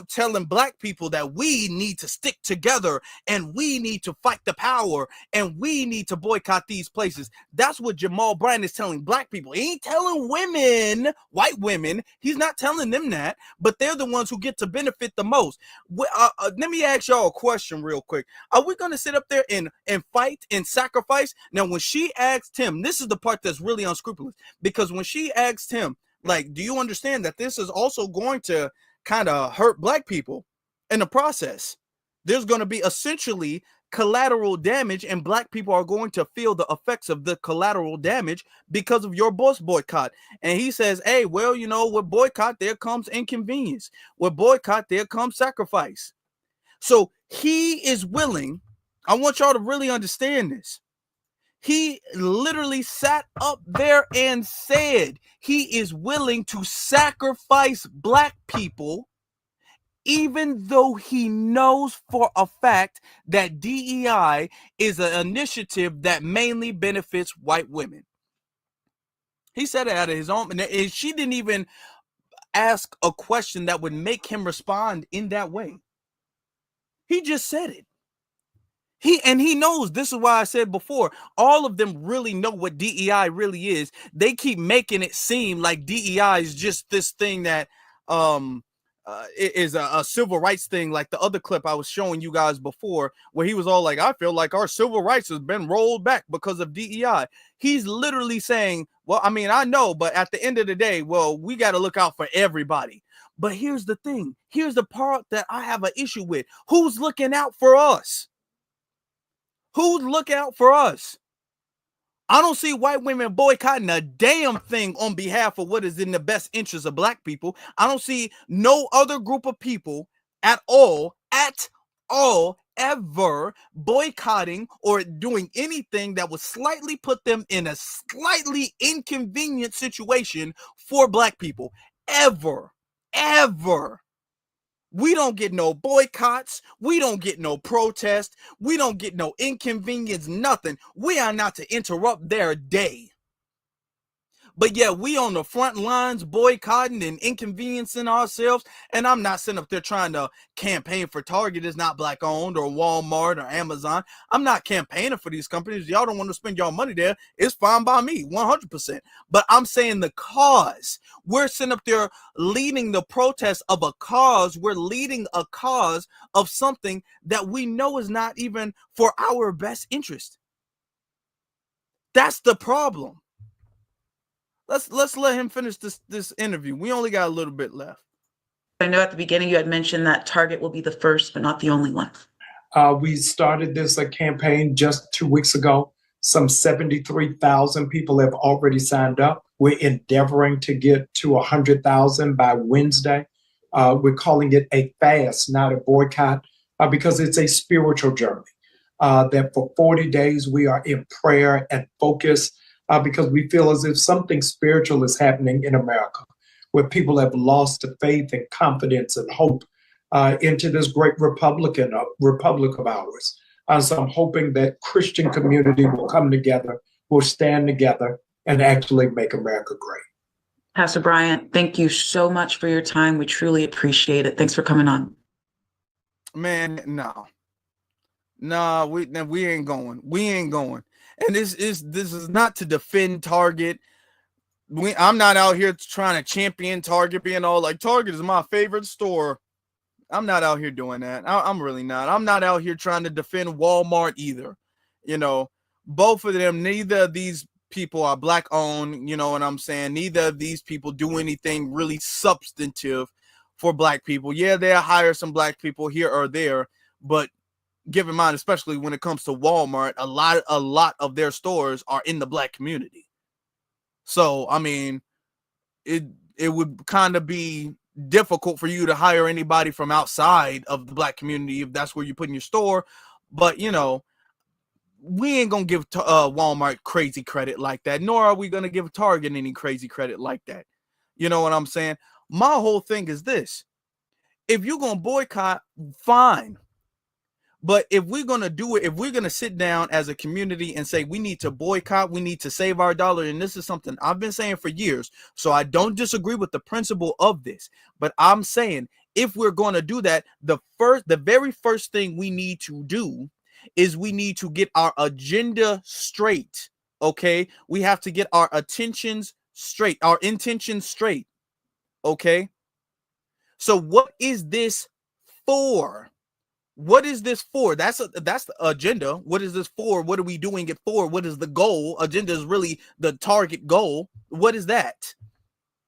telling black people that we need to stick together and we need to fight the power and we need to boycott these places. That's what Jamal Bryant is telling black people. He ain't telling women, white women. He's not telling them that, but they're the ones who get to benefit the most. Let me ask y'all a question real quick. Are we going to sit up there and fight and sacrifice? Now, when she asked him, this is the part that's really unscrupulous, because when she asked him, like, do you understand that this is also going to kind of hurt black people in the process? There's going to be essentially collateral damage, and black people are going to feel the effects of the collateral damage because of your bus boycott. And he says, hey, well, with boycott, there comes inconvenience. With boycott, there comes sacrifice. So he is willing. I want y'all to really understand this. He literally sat up there and said he is willing to sacrifice black people, even though he knows for a fact that DEI is an initiative that mainly benefits white women. He said it out of his own, and she didn't even ask a question that would make him respond in that way. He just said it. He knows. This is why I said before, all of them really know what DEI really is. They keep making it seem like DEI is just this thing that is a civil rights thing, like the other clip I was showing you guys before, where he was all like, I feel like our civil rights has been rolled back because of DEI. He's literally saying, well, I mean, I know, but at the end of the day, well, we got to look out for everybody. But here's the thing. Here's the part that I have an issue with. Who's looking out for us? Who's looking out for us? I don't see white women boycotting a damn thing on behalf of what is in the best interest of black people. I don't see no other group of people at all, ever boycotting or doing anything that would slightly put them in a slightly inconvenient situation for black people. Ever. We don't get no boycotts. We don't get no protest. We don't get no inconvenience, nothing. We are not to interrupt their day. But yeah, we on the front lines boycotting and inconveniencing ourselves. And I'm not sitting up there trying to campaign for Target is not black owned, or Walmart or Amazon. I'm not campaigning for these companies. Y'all don't want to spend y'all money there. It's fine by me, 100%. But I'm saying the cause. We're sitting up there leading the protest of a cause. We're leading a cause of something that we know is not even for our best interest. That's the problem. Let's let him finish this interview. We only got a little bit left. I know at the beginning you had mentioned that Target will be the first, but not the only one. We started this campaign just 2 weeks ago. Some 73,000 people have already signed up. We're endeavoring to get to 100,000 by Wednesday. We're calling it a fast, not a boycott, because it's a spiritual journey. That for 40 days we are in prayer and focus, because we feel as if something spiritual is happening in America, where people have lost the faith and confidence and hope into this great republic of ours. So I'm hoping that Christian community will come together, will stand together, and actually make America great. Pastor Bryant, thank you so much for your time. We truly appreciate it. Thanks for coming on. Man, no, we ain't going. We ain't going. And this is not to defend Target. I'm not out here trying to champion Target, being all like, Target is my favorite store. I'm not out here doing that. I'm really not. I'm not out here trying to defend Walmart either. You know, both of them, neither of these people are black owned. You know what I'm saying? Neither of these people do anything really substantive for black people. Yeah, they'll hire some black people here or there, but give in mind, especially when it comes to Walmart, a lot of their stores are in the black community. So, I mean, it would kind of be difficult for you to hire anybody from outside of the black community if that's where you're putting your store. But, you know, we ain't going to give Walmart crazy credit like that, nor are we going to give Target any crazy credit like that. You know what I'm saying? My whole thing is this. If you're going to boycott, fine. But if we're going to do it, if we're going to sit down as a community and say we need to boycott, we need to save our dollar, and this is something I've been saying for years, so I don't disagree with the principle of this, but I'm saying if we're going to do that, the very first thing we need to do is we need to get our agenda straight, okay? We have to get our intentions straight, okay? So what is this for? What is this for? That's the agenda. What is this for? What are we doing it for? What is the goal? Agenda is really the target goal. What is that?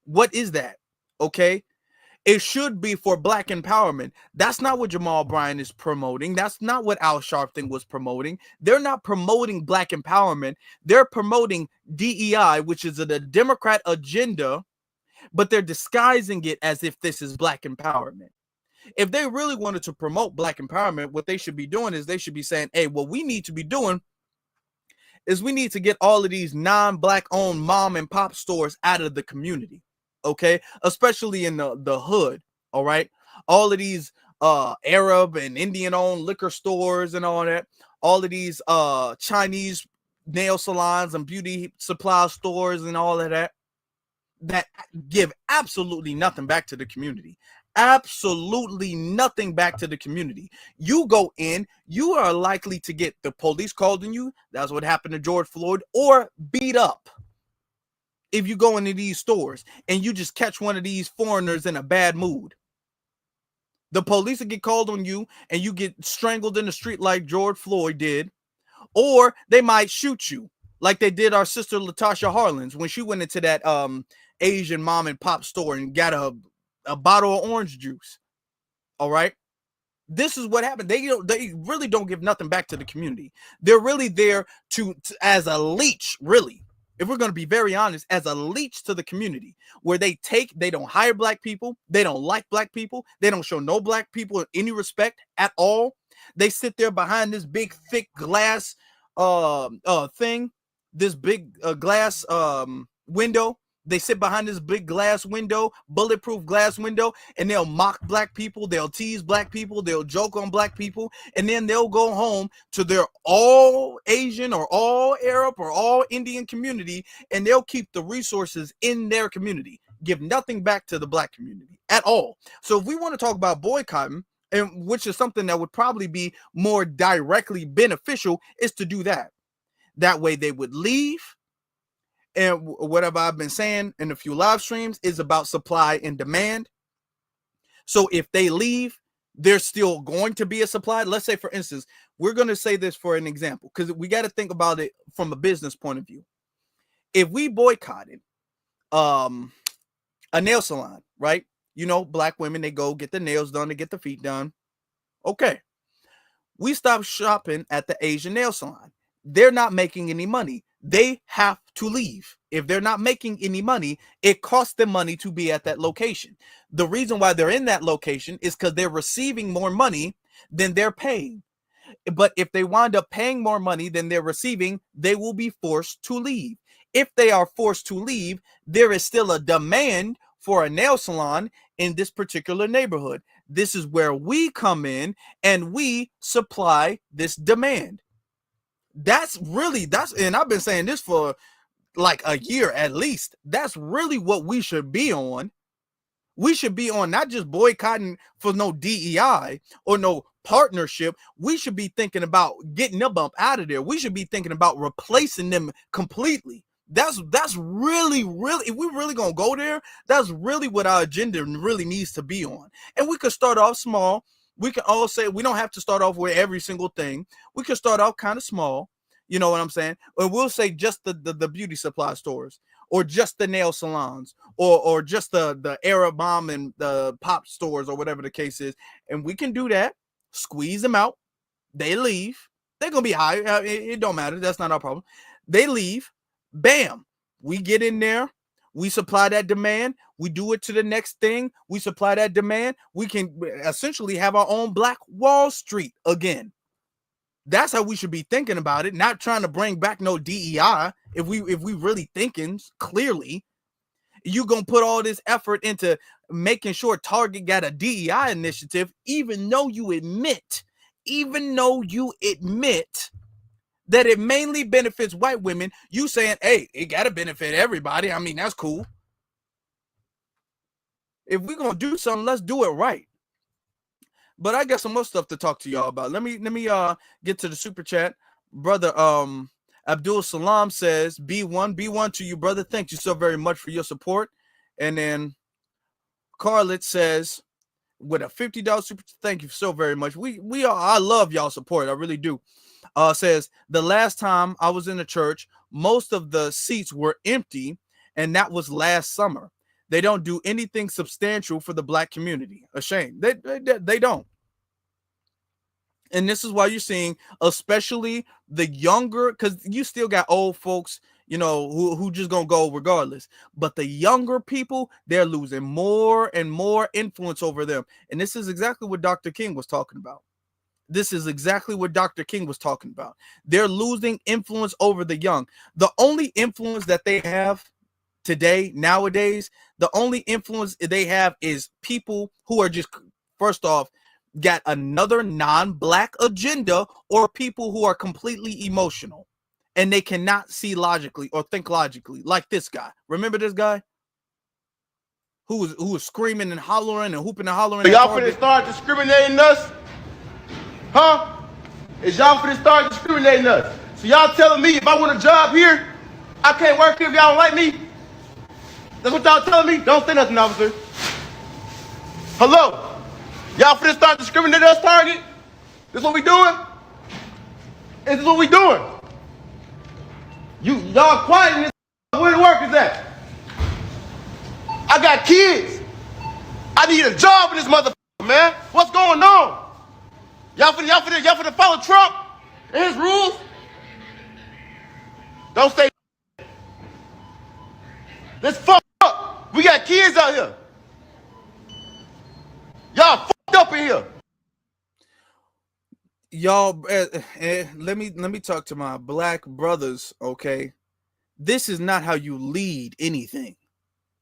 What is that? Okay. It should be for black empowerment. That's not what Jamal Bryant is promoting. That's not what Al Sharpton was promoting. They're not promoting black empowerment. They're promoting DEI, which is a Democrat agenda, but they're disguising it as if this is black empowerment. If they really wanted to promote black empowerment, what they should be doing is they should be saying, hey, what we need to be doing is we need to get all of these non-black owned mom and pop stores out of the community. Okay. Especially in the hood. All right. All of these Arab and Indian owned liquor stores and all that. All of these Chinese nail salons and beauty supply stores and all of that. that give absolutely nothing back to the community. Absolutely nothing back to the community. You go in, you are likely to get the police called on you. That's what happened to George Floyd, or beat up. If you go into these stores and you just catch one of these foreigners in a bad mood, the police will get called on you and you get strangled in the street like George Floyd did, or they might shoot you like they did our sister Latasha Harlins when she went into that Asian mom and pop store and got a bottle of orange juice. All right. This is what happened. They really don't give nothing back to the community. They're really there to as a leech, really. If we're going to be very honest, as a leech to the community, where they don't hire black people, they don't like black people, they don't show no black people any respect at all. They sit there behind this big thick glass thing, this big glass window. They sit behind this big glass window, bulletproof glass window, and they'll mock black people, they'll tease black people, they'll joke on black people, and then they'll go home to their all Asian or all Arab or all Indian community, and they'll keep the resources in their community, give nothing back to the black community at all. So if we want to talk about boycotting, and which is something that would probably be more directly beneficial, is to do that. That way they would leave. And whatever I've been saying in a few live streams is about supply and demand. So if they leave, there's still going to be a supply. Let's say, for instance, we're going to say this for an example, because we got to think about it from a business point of view. If we boycotted a nail salon, right? You know, black women, they go get the nails done, they get the feet done. Okay. We stop shopping at the Asian nail salon. They're not making any money. They have to leave. If they're not making any money, it costs them money to be at that location. The reason why they're in that location is because they're receiving more money than they're paying. But if they wind up paying more money than they're receiving, they will be forced to leave. If they are forced to leave, there is still a demand for a nail salon in this particular neighborhood. This is where we come in and we supply this demand. And I've been saying this for like a year at least. That's really what we should be on. We should be on not just boycotting for no DEI or no partnership. We should be thinking about getting them up out of there. We should be thinking about replacing them completely. That's really, if we really gonna go there, that's really what our agenda really needs to be on. And we could start off small. We can all say we don't have to start off with every single thing. We could start off kind of small. You know what I'm saying? Or we'll say just the beauty supply stores, or just the nail salons, or just the Arab mom and the pop stores, or whatever the case is. And we can do that. Squeeze them out. They leave. They're gonna be high. It don't matter. That's not our problem. They leave. Bam. We get in there. We supply that demand. We do it to the next thing. We supply that demand. We can essentially have our own Black Wall Street again. That's how we should be thinking about it. Not trying to bring back no DEI. If we really thinking clearly, you gonna put all this effort into making sure Target got a DEI initiative, even though you admit that it mainly benefits white women. You saying, hey, it gotta benefit everybody. I mean, that's cool. If we're gonna do something, let's do it right. But I got some more stuff to talk to y'all about. Let me get to the super chat. Brother Abdul Salam says, B1 to you, brother. Thank you so very much for your support. And then Carlet says, with a $50 super, thank you so very much. I love y'all support. I really do. Says, the last time I was in a church, most of the seats were empty, and that was last summer. They don't do anything substantial for the black community. A shame. They don't. And this is why you're seeing, especially the younger, because you still got old folks, you know, who just gonna go regardless. But the younger people, they're losing more and more influence over them. And this is exactly what Dr. King was talking about. They're losing influence over the young. The only influence that they have today, nowadays, the only influence they have is people who are just, first off, got another non-black agenda, or people who are completely emotional and they cannot see logically or think logically, like this guy. Remember this guy? who was screaming and hollering and hooping and hollering. So y'all finna start discriminating us? Huh? Is y'all finna start discriminating us? So y'all telling me if I want a job here, I can't work here if y'all don't like me? That's what y'all telling me? Don't say nothing, officer. Hello? Y'all finna start discriminating us, Target? This what we doing? Is this what we doing? Y'all quiet in this. Where the work is at? I got kids. I need a job in this motherfucker, man. What's going on? Y'all finna follow Trump and his rules? Don't say. Let's fuck up. We got kids out here. Y'all fucked up in here. Y'all, let me talk to my black brothers, okay? This is not how you lead anything,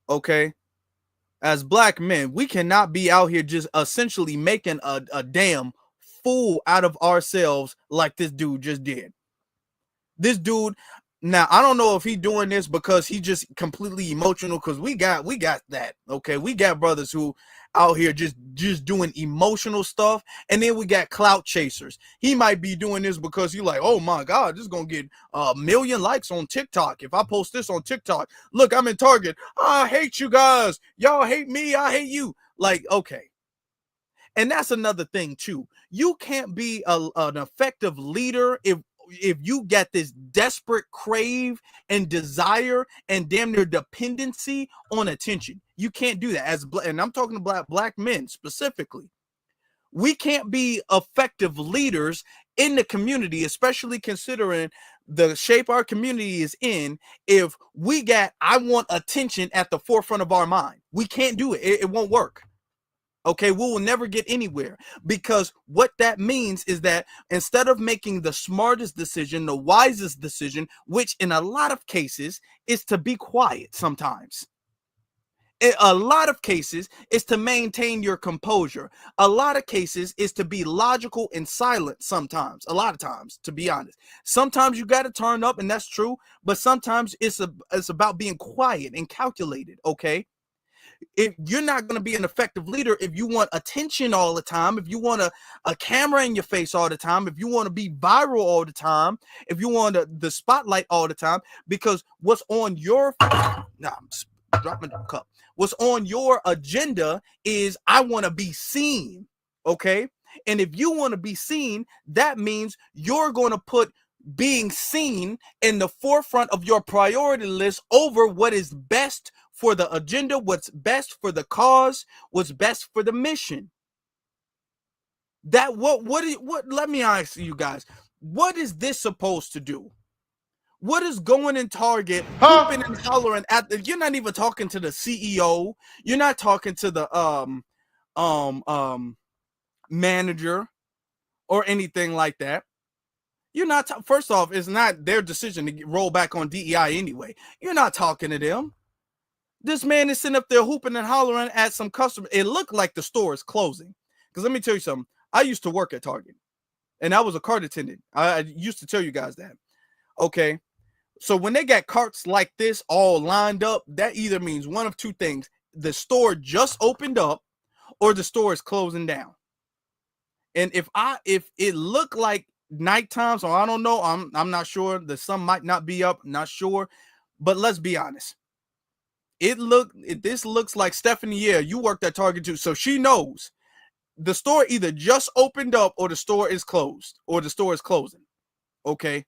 okay? As black men, we cannot be out here just essentially making a damn fool out of ourselves like this dude just did. This dude, now I don't know if he doing this because he just completely emotional, because we got that, okay? We got brothers who out here just doing emotional stuff, and then we got clout chasers. He might be doing this because he's like, oh my God, this is gonna get 1 million likes on TikTok if I post this on TikTok. Look, I'm in Target. I hate you guys. Y'all hate me. I hate you. Like, okay. And that's another thing too. You can't be an effective leader if you get this desperate crave and desire and damn near dependency on attention. You can't do that. And I'm talking about black men specifically. We can't be effective leaders in the community, especially considering the shape our community is in, if we got I want attention at the forefront of our mind. We can't do it. It won't work. Okay, we will never get anywhere, because what that means is that instead of making the smartest decision, the wisest decision, which in a lot of cases is to be quiet sometimes. In a lot of cases is to maintain your composure. A lot of cases is to be logical and silent sometimes. A lot of times, to be honest. Sometimes you got to turn up, and that's true, but sometimes it's about being quiet and calculated, okay? If you're not going to be an effective leader, if you want attention all the time, if you want a camera in your face all the time, if you want to be viral all the time, if you want the spotlight all the time, because what's on your I'm dropping the cup. What's on your agenda is I want to be seen, okay? And if you want to be seen, that means you're going to put being seen in the forefront of your priority list over what is best for the agenda, what's best for the cause, what's best for the mission. That what let me ask you guys, what is this supposed to do? What is going in Target, hooping and hollering at you're not even talking to the CEO, you're not talking to the manager or anything like that. You're not first off, it's not their decision to roll back on DEI anyway. You're not talking to them. This man is sitting up there hooping and hollering at some customer. It looked like the store is closing. Because let me tell you something. I used to work at Target, and I was a cart attendant. I used to tell you guys that. Okay. So when they got carts like this all lined up, that either means one of two things. The store just opened up or the store is closing down. And if it looked like nighttime, so I don't know, I'm not sure. The sun might not be up, not sure. But let's be honest. This looks like Stephanie, yeah, you worked at Target too. So she knows the store either just opened up or the store is closed or the store is closing. Okay.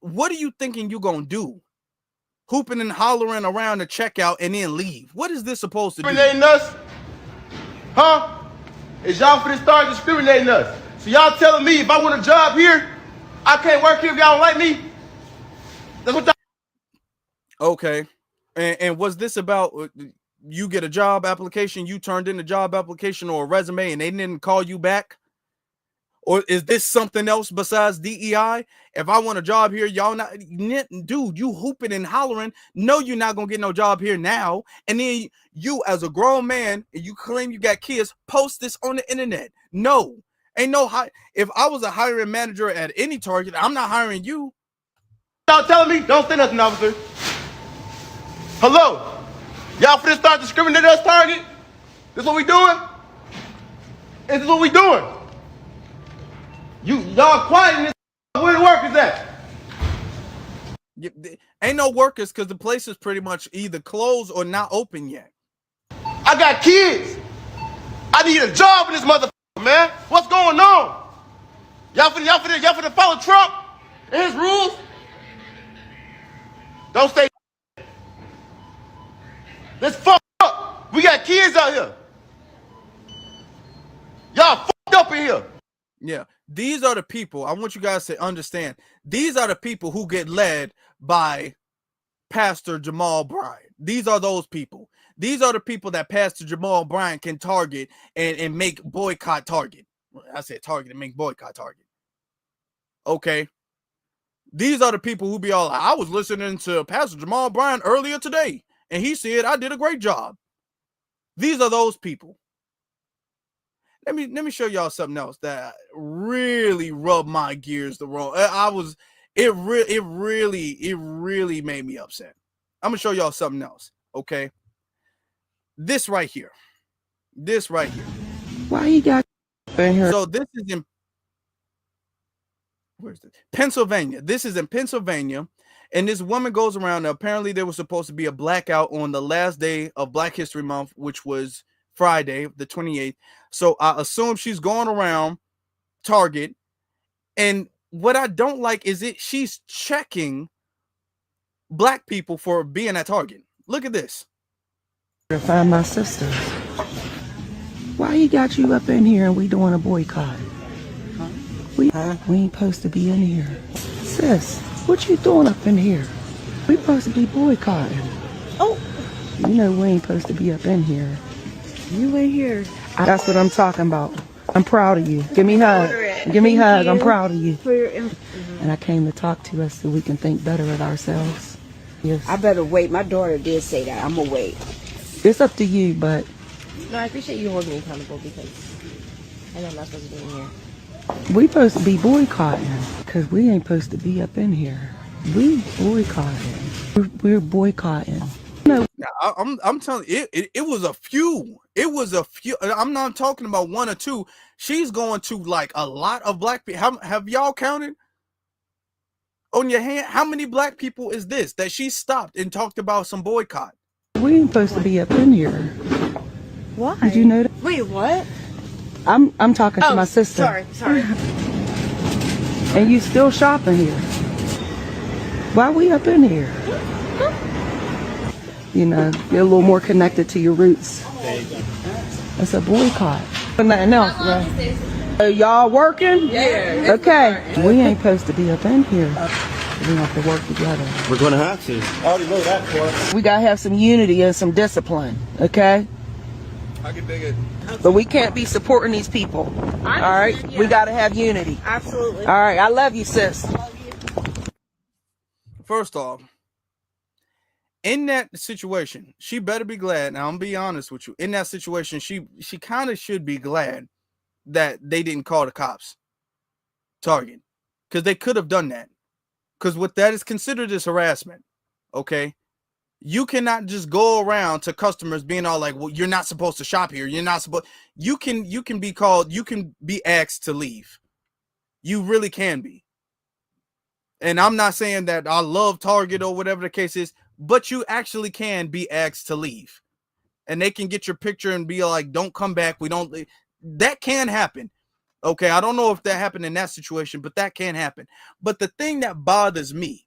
What are you thinking you're going to do? Hooping and hollering around the checkout and then leave. What is this supposed to do? Discriminating us? Huh? Is y'all finna start discriminating us? So y'all telling me if I want a job here, I can't work here if y'all don't like me? That's what y'all... Okay. And was this about you get a job application, you turned in a job application or a resume and they didn't call you back? Or is this something else besides DEI? If I want a job here, y'all not, dude, you hooping and hollering. No, you're not going to get no job here now. And then you as a grown man, and you claim you got kids, post this on the internet. No, ain't no if I was a hiring manager at any Target, I'm not hiring you. Y'all telling me, don't say nothing, officer. Hello? Y'all finna start discriminating us, Target? This what we doing? Is this what we doing? Y'all quiet in this. Where the workers at? Ain't no workers because the place is pretty much either closed or not open yet. I got kids. I need a job in this motherfucker, man. What's going on? Y'all finna follow Trump and his rules? Don't stay. Let's fuck up. We got kids out here. Y'all fucked up in here. Yeah, these are the people. I want you guys to understand. These are the people who get led by Pastor Jamal Bryant. These are those people. These are the people that Pastor Jamal Bryant can target and make boycott Target. I said target and make boycott Target. Okay. These are the people who be all like, I was listening to Pastor Jamal Bryant earlier today, and he said I did a great job. These are those people. Let me show y'all something else that really rubbed my gears the wrong. It really made me upset. I'm gonna show y'all something else. Okay. This right here. Why you got in here? So this is in where's this? Pennsylvania. This is in Pennsylvania. And this woman goes around. Apparently, there was supposed to be a blackout on the last day of Black History Month, which was Friday, the 28th. So I assume she's going around Target. And what I don't like is she's checking Black people for being at Target. Look at this. To find my sister. Why he got you up in here and we doing a boycott? We ain't supposed to be in here. Sis, what you doing up in here? We supposed to be boycotting. Oh, you know we ain't supposed to be up in here. You ain't here. That's what I'm talking about. I'm proud of you. Give me a hug. Give me a hug. I'm proud of you. And I came to talk to us so we can think better of ourselves. Yes. I better wait. My daughter did say that. I'm gonna wait. It's up to you, but No, I appreciate you holding me accountable because I know I'm not supposed to be in here. we supposed to be boycotting because we ain't supposed to be up in here. We boycotting. We're boycotting. No. I'm telling you, it was a few. It was a few. I'm not talking about one or two. She's going to like a lot of Black people. Have y'all counted on your hand? How many Black people is this that she stopped and talked about some boycott? We ain't supposed to be up in here. Why? Did you know that? Wait, what? I'm talking to my sister. Sorry. And you still shopping here. Why we up in here? You know, get a little more connected to your roots. It's a boycott. But nothing else, right? Y'all working? Yeah. Okay. We ain't supposed to be up in here. We have to work together. We're going to have to. I already know that for. We got to have some unity and some discipline, okay? I can dig it. But we can't be supporting these people. All right? Yeah. We got to have unity. Absolutely. All right. I love you, sis. First off, in that situation, she better be glad. Now, I'm gonna be honest with you. In that situation, she kind of should be glad that they didn't call the cops. Target. Because they could have done that. Because what that is considered is harassment. Okay? You cannot just go around to customers being all like, well, you're not supposed to shop here. You're not supposed. You can be called, you can be asked to leave. You really can be. And I'm not saying that I love Target or whatever the case is, but you actually can be asked to leave. And they can get your picture and be like, don't come back. That can happen. Okay, I don't know if that happened in that situation, but that can happen. But the thing that bothers me,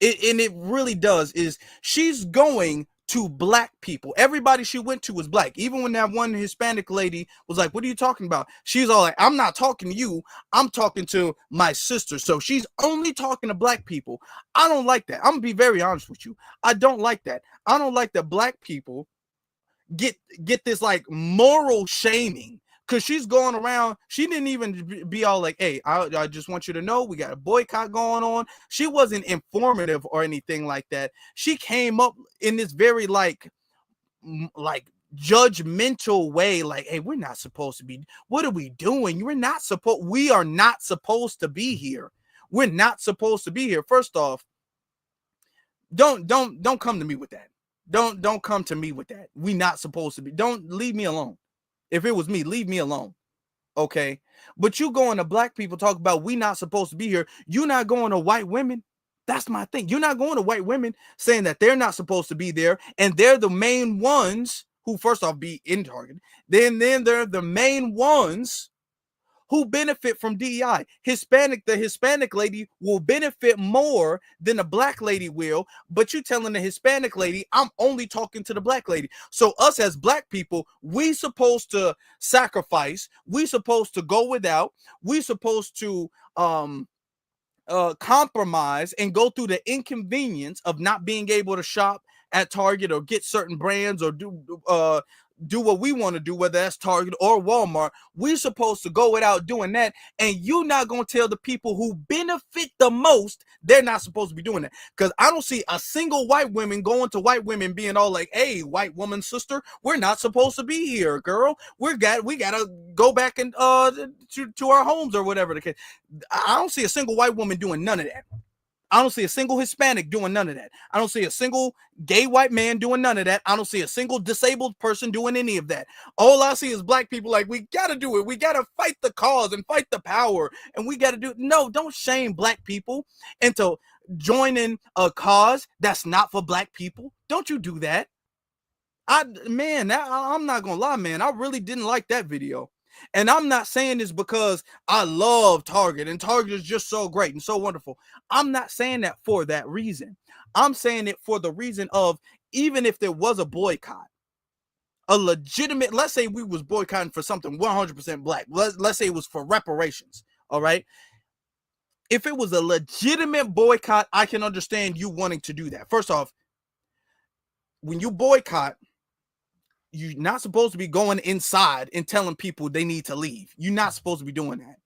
and it really does, is she's going to Black people. Everybody she went to was Black. Even when that one Hispanic lady was like, what are you talking about? She's all like, I'm not talking to you. I'm talking to my sister. So she's only talking to Black people. I don't like that. I'm going to be very honest with you. I don't like that. I don't like that Black people get this like moral shaming. Because she's going around, she didn't even be all like, hey, I just want you to know we got a boycott going on. She wasn't informative or anything like that. She came up in this very like judgmental way, like, hey, we're not supposed to be, what are we doing? We are not supposed to be here. We're not supposed to be here. First off, don't come to me with that. Don't come to me with that. We not supposed to be. Don't leave me alone. If it was me, leave me alone. Okay. But you going to black people talk about we not supposed to be here. You not going to white women. That's my thing. You're not going to white women saying that they're not supposed to be there, and they're the main ones who first off be in Target. Then they're the main ones who benefit from DEI. The Hispanic lady will benefit more than the black lady will, but you telling the Hispanic lady, I'm only talking to the black lady. So us as black people, we supposed to sacrifice, we supposed to go without, we supposed to compromise and go through the inconvenience of not being able to shop at Target or get certain brands or do what we want to do, whether that's Target or Walmart. We're supposed to go without doing that, and you're not going to tell the people who benefit the most they're not supposed to be doing that. Because I don't see a single white woman going to white women being all like, hey, white woman sister, we're not supposed to be here, girl. We gotta go back and to our homes or whatever the case. I don't see a single white woman doing none of that. I don't see a single Hispanic doing none of that. I don't see a single gay white man doing none of that. I don't see a single disabled person doing any of that. All I see is black people like, we got to do it. We got to fight the cause and fight the power. And we got to do it. No, don't shame black people into joining a cause that's not for black people. Don't you do that. I'm not going to lie, man. I really didn't like that video. And I'm not saying this because I love Target and Target is just so great and so wonderful. I'm not saying that for that reason. I'm saying it for the reason of, even if there was a boycott, a legitimate, let's say we was boycotting for something 100% black. Let's say it was for reparations. All right. If it was a legitimate boycott, I can understand you wanting to do that. First off, when you boycott, you're not supposed to be going inside and telling people they need to leave. You're not supposed to be doing that.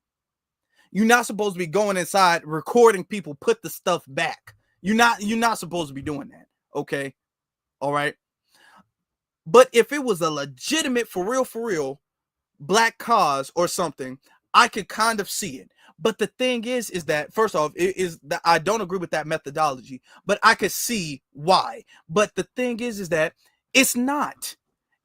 You're not supposed to be going inside recording people put the stuff back. You're not supposed to be doing that. Okay. All right. But if it was a legitimate, for real, black cause or something, I could kind of see it. But the thing is that, first off, is that I don't agree with that methodology, but I could see why. But the thing is that it's not.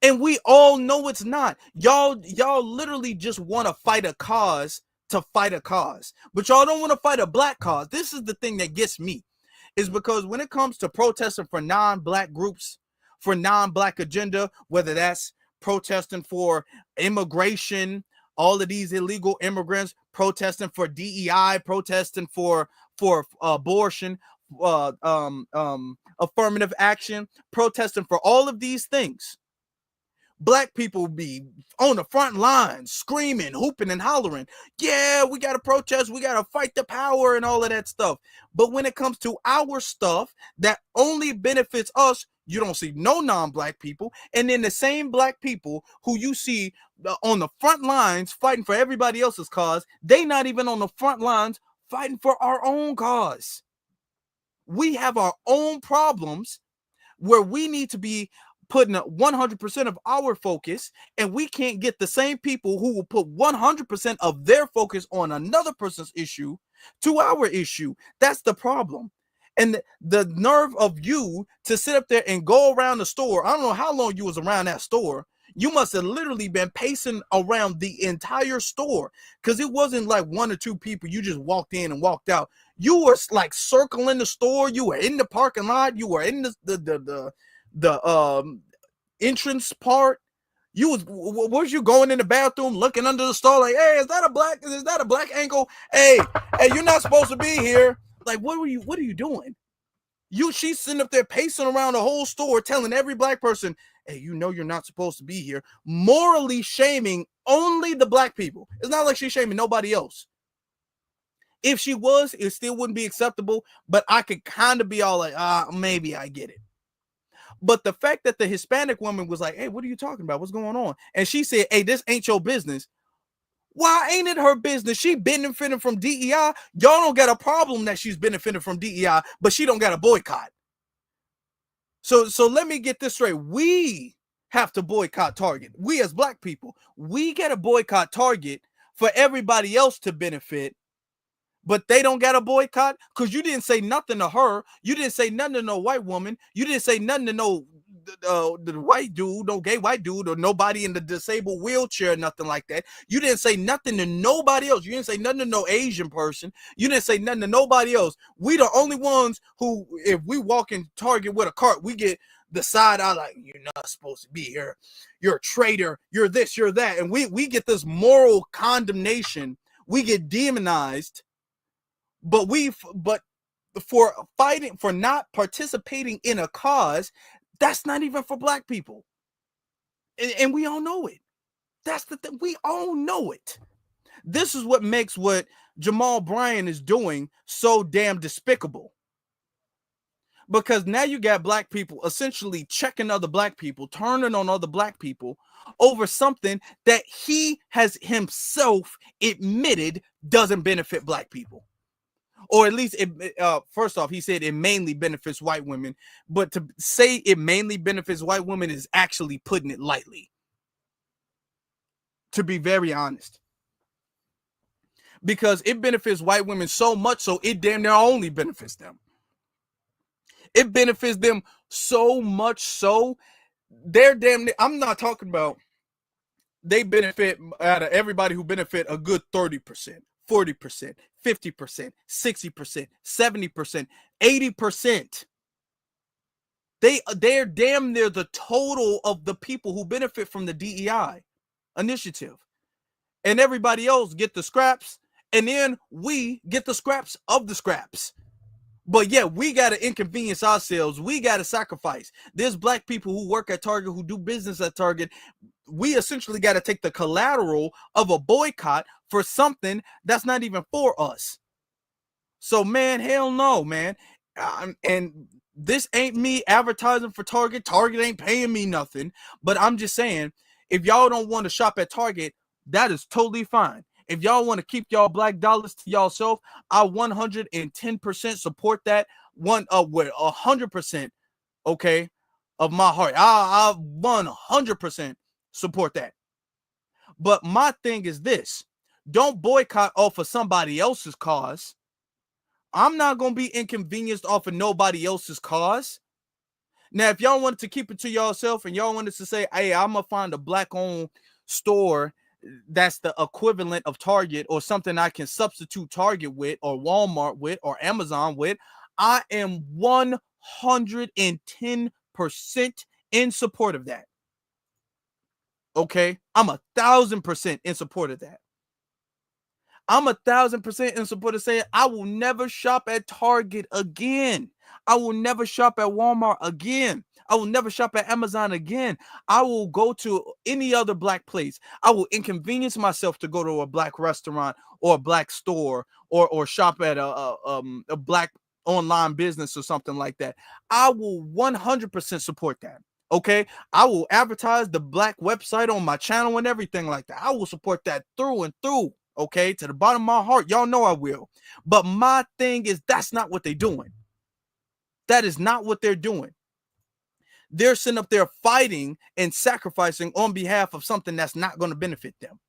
And we all know it's not. Y'all literally just want to fight a cause to fight a cause. But y'all don't want to fight a black cause. This is the thing that gets me. Is because when it comes to protesting for non-black groups, for non-black agenda, whether that's protesting for immigration, all of these illegal immigrants, protesting for DEI, protesting for abortion, affirmative action, protesting for all of these things, black people be on the front lines, screaming, hooping, and hollering. Yeah, we got to protest. We got to fight the power and all of that stuff. But when it comes to our stuff that only benefits us, you don't see no non-black people. And then the same black people who you see on the front lines fighting for everybody else's cause, they not even on the front lines fighting for our own cause. We have our own problems where we need to be putting 100% of our focus, and we can't get the same people who will put 100% of their focus on another person's issue to our issue. That's the problem. And the nerve of you to sit up there and go around the store. I don't know how long you was around that store. You must have literally been pacing around the entire store, because it wasn't like one or two people. You just walked in and walked out. You were like circling the store. You were in the parking lot. You were in the entrance part. Was you going in the bathroom looking under the stall like, hey, is that a black ankle? Hey, you're not supposed to be here. Like, what are you doing? She's sitting up there pacing around the whole store telling every black person, hey, you know you're not supposed to be here, morally shaming only the black people. It's not like she's shaming nobody else. If she was, it still wouldn't be acceptable, but I could kind of be all like, maybe I get it. But the fact that the Hispanic woman was like, hey, what are you talking about? What's going on? And she said, hey, this ain't your business. Why ain't it her business? She benefiting from DEI. Y'all don't got a problem that she's benefiting from DEI, but she don't got a boycott. So let me get this straight. We have to boycott Target. We as black people, we got to boycott Target for everybody else to benefit. But they don't got a boycott because you didn't say nothing to her. You didn't say nothing to no white woman. You didn't say nothing to no the white dude, no gay white dude, or nobody in the disabled wheelchair, nothing like that. You didn't say nothing to nobody else. You didn't say nothing to no Asian person. You didn't say nothing to nobody else. We the only ones who, if we walk in Target with a cart, we get the side eye like, you're not supposed to be here. You're a traitor. You're this, you're that. And we get this moral condemnation. We get demonized, but for fighting, for not participating in a cause, that's not even for black people. And we all know it. That's the thing. We all know it. This is what makes what Jamal Bryant is doing so damn despicable. Because now you got black people essentially checking other black people, turning on other black people over something that he has himself admitted doesn't benefit black people. Or at least, first off, he said it mainly benefits white women. But to say it mainly benefits white women is actually putting it lightly, to be very honest. Because it benefits white women so much so it damn near only benefits them. It benefits them so much so they're damn near, I'm not talking about they benefit out of everybody who benefit a good 30%, 40%, 50%, 60%, 70%, 80%. They're damn near the total of the people who benefit from the DEI initiative. And everybody else get the scraps, and then we get the scraps of the scraps. But yeah, we got to inconvenience ourselves. We got to sacrifice. There's black people who work at Target, who do business at Target. We essentially got to take the collateral of a boycott for something that's not even for us. So, man, hell no, man. And this ain't me advertising for Target. Target ain't paying me nothing. But I'm just saying, if y'all don't want to shop at Target, that is totally fine. If y'all want to keep y'all black dollars to y'allself, I 110% support that. With 100%, okay, of my heart. I 100% support that. But my thing is this: don't boycott off of somebody else's cause. I'm not gonna be inconvenienced off of nobody else's cause. Now, if y'all wanted to keep it to yourself and y'all wanted to say, hey, I'm gonna find a black-owned store that's the equivalent of Target or something I can substitute Target with or Walmart with or Amazon with, I am 110% in support of that. Okay? I'm 1,000% in support of that. I'm 1,000% in support of saying I will never shop at Target again. I will never shop at Walmart again. I will never shop at Amazon again. I will go to any other black place. I will inconvenience myself to go to a black restaurant or a black store or shop at a black online business or something like that. I will 100% support that. Okay, I will advertise the black website on my channel and everything like that. I will support that through and through. Okay, to the bottom of my heart, y'all know I will. But my thing is, that's not what they're doing. That is not what they're doing. They're sitting up there fighting and sacrificing on behalf of something that's not going to benefit them.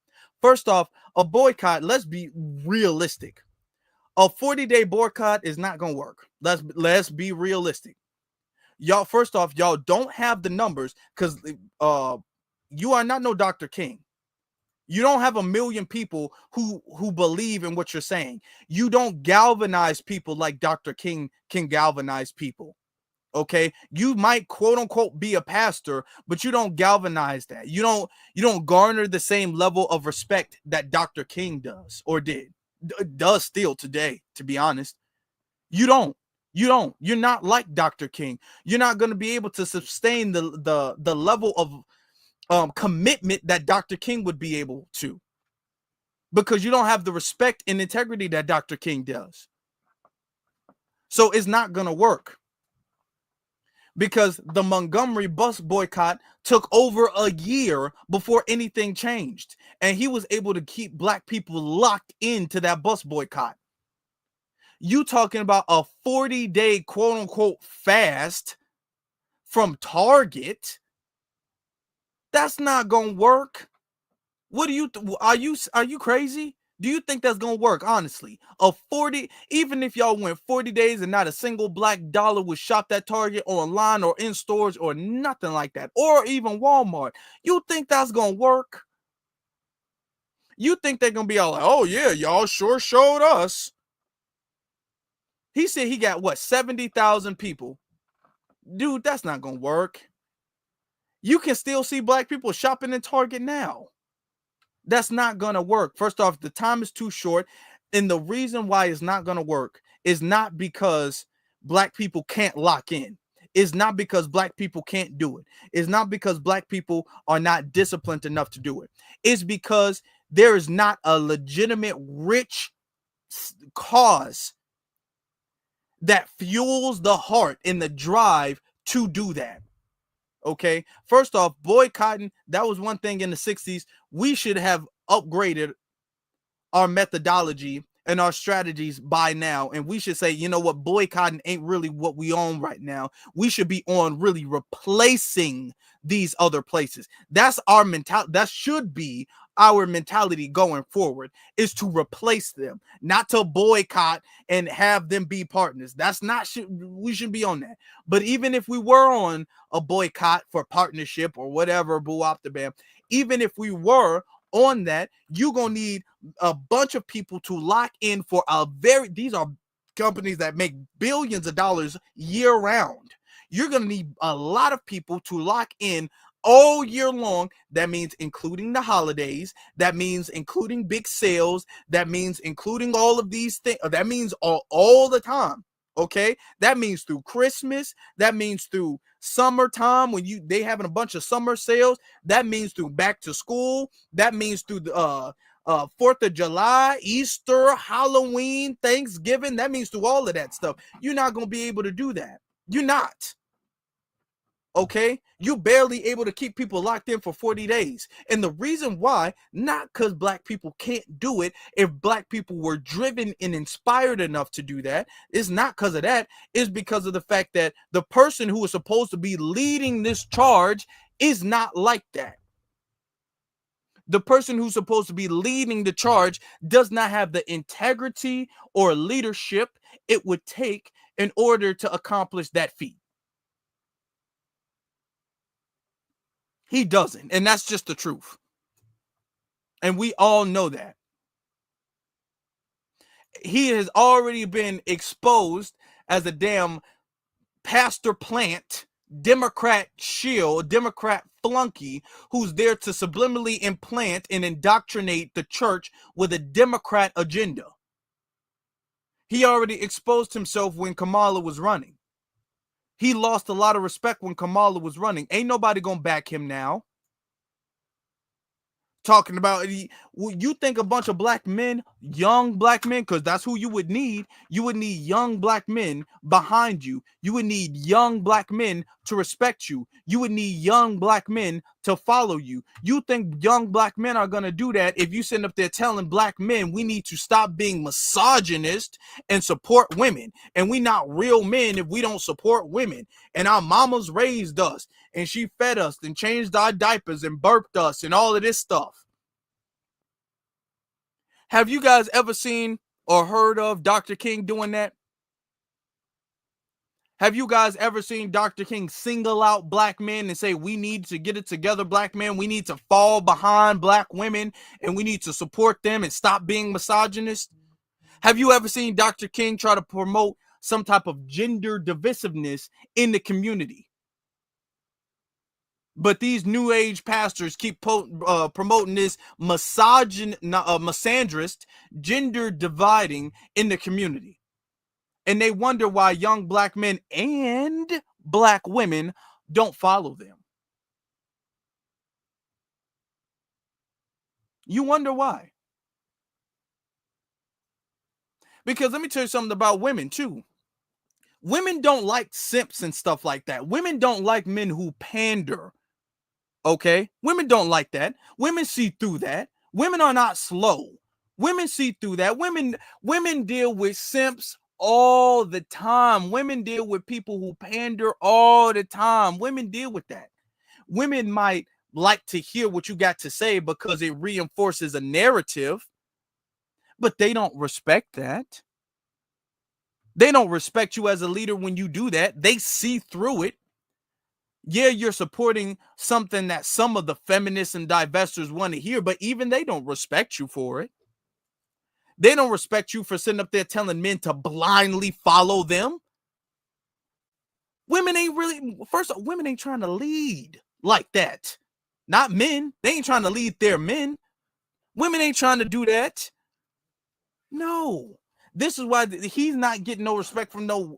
First off, a boycott, let's be realistic. A 40-day boycott is not going to work. Let's be realistic. Y'all, first off, y'all don't have the numbers because you are not no Dr. King. You don't have 1 million people who believe in what you're saying. You don't galvanize people like Dr. King can galvanize people. Okay, you might quote unquote be a pastor, but you don't galvanize that. You don't garner the same level of respect that Dr. King does or does still today, to be honest. You don't. You're not like Dr. King. You're not going to be able to sustain the level of commitment that Dr. King would be able to, because you don't have the respect and integrity that Dr. King does. So it's not going to work. Because the Montgomery bus boycott took over a year before anything changed. And he was able to keep black people locked into that bus boycott. You talking about a 40-day quote unquote fast from Target? That's not gonna work. What do you are you crazy? Do you think that's going to work? Honestly, even if y'all went 40 days and not a single black dollar was shopped at Target online or in stores or nothing like that, or even Walmart, you think that's going to work? You think they're going to be all like, oh yeah, y'all sure showed us. He said he got what, 70,000 people. Dude, that's not going to work. You can still see black people shopping in Target now. That's not going to work. First off, the time is too short. And the reason why it's not going to work is not because black people can't lock in. It's not because black people can't do it. It's not because black people are not disciplined enough to do it. It's because there is not a legitimate rich cause that fuels the heart and the drive to do that. Okay, first off, boycotting, that was one thing in the 60s. We should have upgraded our methodology and our strategies by now. And we should say, you know what, boycotting ain't really what we on right now. We should be on really replacing these other places. That's our mentality. That should be our mentality going forward, is to replace them, not to boycott and have them be partners. That's not, we shouldn't be on that. But even if we were on a boycott for partnership or whatever, boo op the bam, even if we were on that, you're gonna need a bunch of people to lock in for these are companies that make billions of dollars year round. You're gonna need a lot of people to lock in all year long. That means including the holidays. That means including big sales. That means including all of these things. That means all the time. Okay, that means through Christmas. That means through summertime when they having a bunch of summer sales. That means through back to school. That means through the 4th of July, Easter, Halloween, Thanksgiving. That means through all of that stuff. You're not gonna be able to do that. You're not. Okay, you're barely able to keep people locked in for 40 days. And the reason why, not because black people can't do it, if black people were driven and inspired enough to do that, is not because of that, is because of the fact that the person who is supposed to be leading this charge is not like that. The person who's supposed to be leading the charge does not have the integrity or leadership it would take in order to accomplish that feat. He doesn't, and that's just the truth. And we all know that. He has already been exposed as a damn pastor plant, Democrat shield, Democrat flunky, who's there to subliminally implant and indoctrinate the church with a Democrat agenda. He already exposed himself when Kamala was running. He lost a lot of respect when Kamala was running. Ain't nobody gonna back him now. Talking about, you think a bunch of black men, young black men, because that's who you would need. You would need young black men behind you. You would need young black men to respect you. You would need young black men to follow you. You think young black men are going to do that if you sit up there telling black men we need to stop being misogynist and support women. And we not real men if we don't support women. And our mamas raised us and she fed us and changed our diapers and burped us and all of this stuff. Have you guys ever seen or heard of Dr. King doing that? Have you guys ever seen Dr. King single out black men and say, we need to get it together, black men. We need to fall behind black women and we need to support them and stop being misogynist? Have you ever seen Dr. King try to promote some type of gender divisiveness in the community? But these new age pastors keep promoting this misandrist, gender dividing in the community. And they wonder why young black men and black women don't follow them. You wonder why. Because let me tell you something about women too. Women don't like simps and stuff like that. Women don't like men who pander. Okay? Women don't like that. Women see through that. Women are not slow. Women see through that. Women deal with simps all the time. Women deal with people who pander all the time. Women deal with that. Women might like to hear what you got to say because it reinforces a narrative. But they don't respect that. They don't respect you as a leader when you do that. They see through it. Yeah, you're supporting something that some of the feminists and divestors want to hear, but even they don't respect you for it. They don't respect you for sitting up there telling men to blindly follow them. Women ain't really, first of all, women ain't trying to lead like that. Not men. They ain't trying to lead their men. Women ain't trying to do that. No. This is why he's not getting no respect from no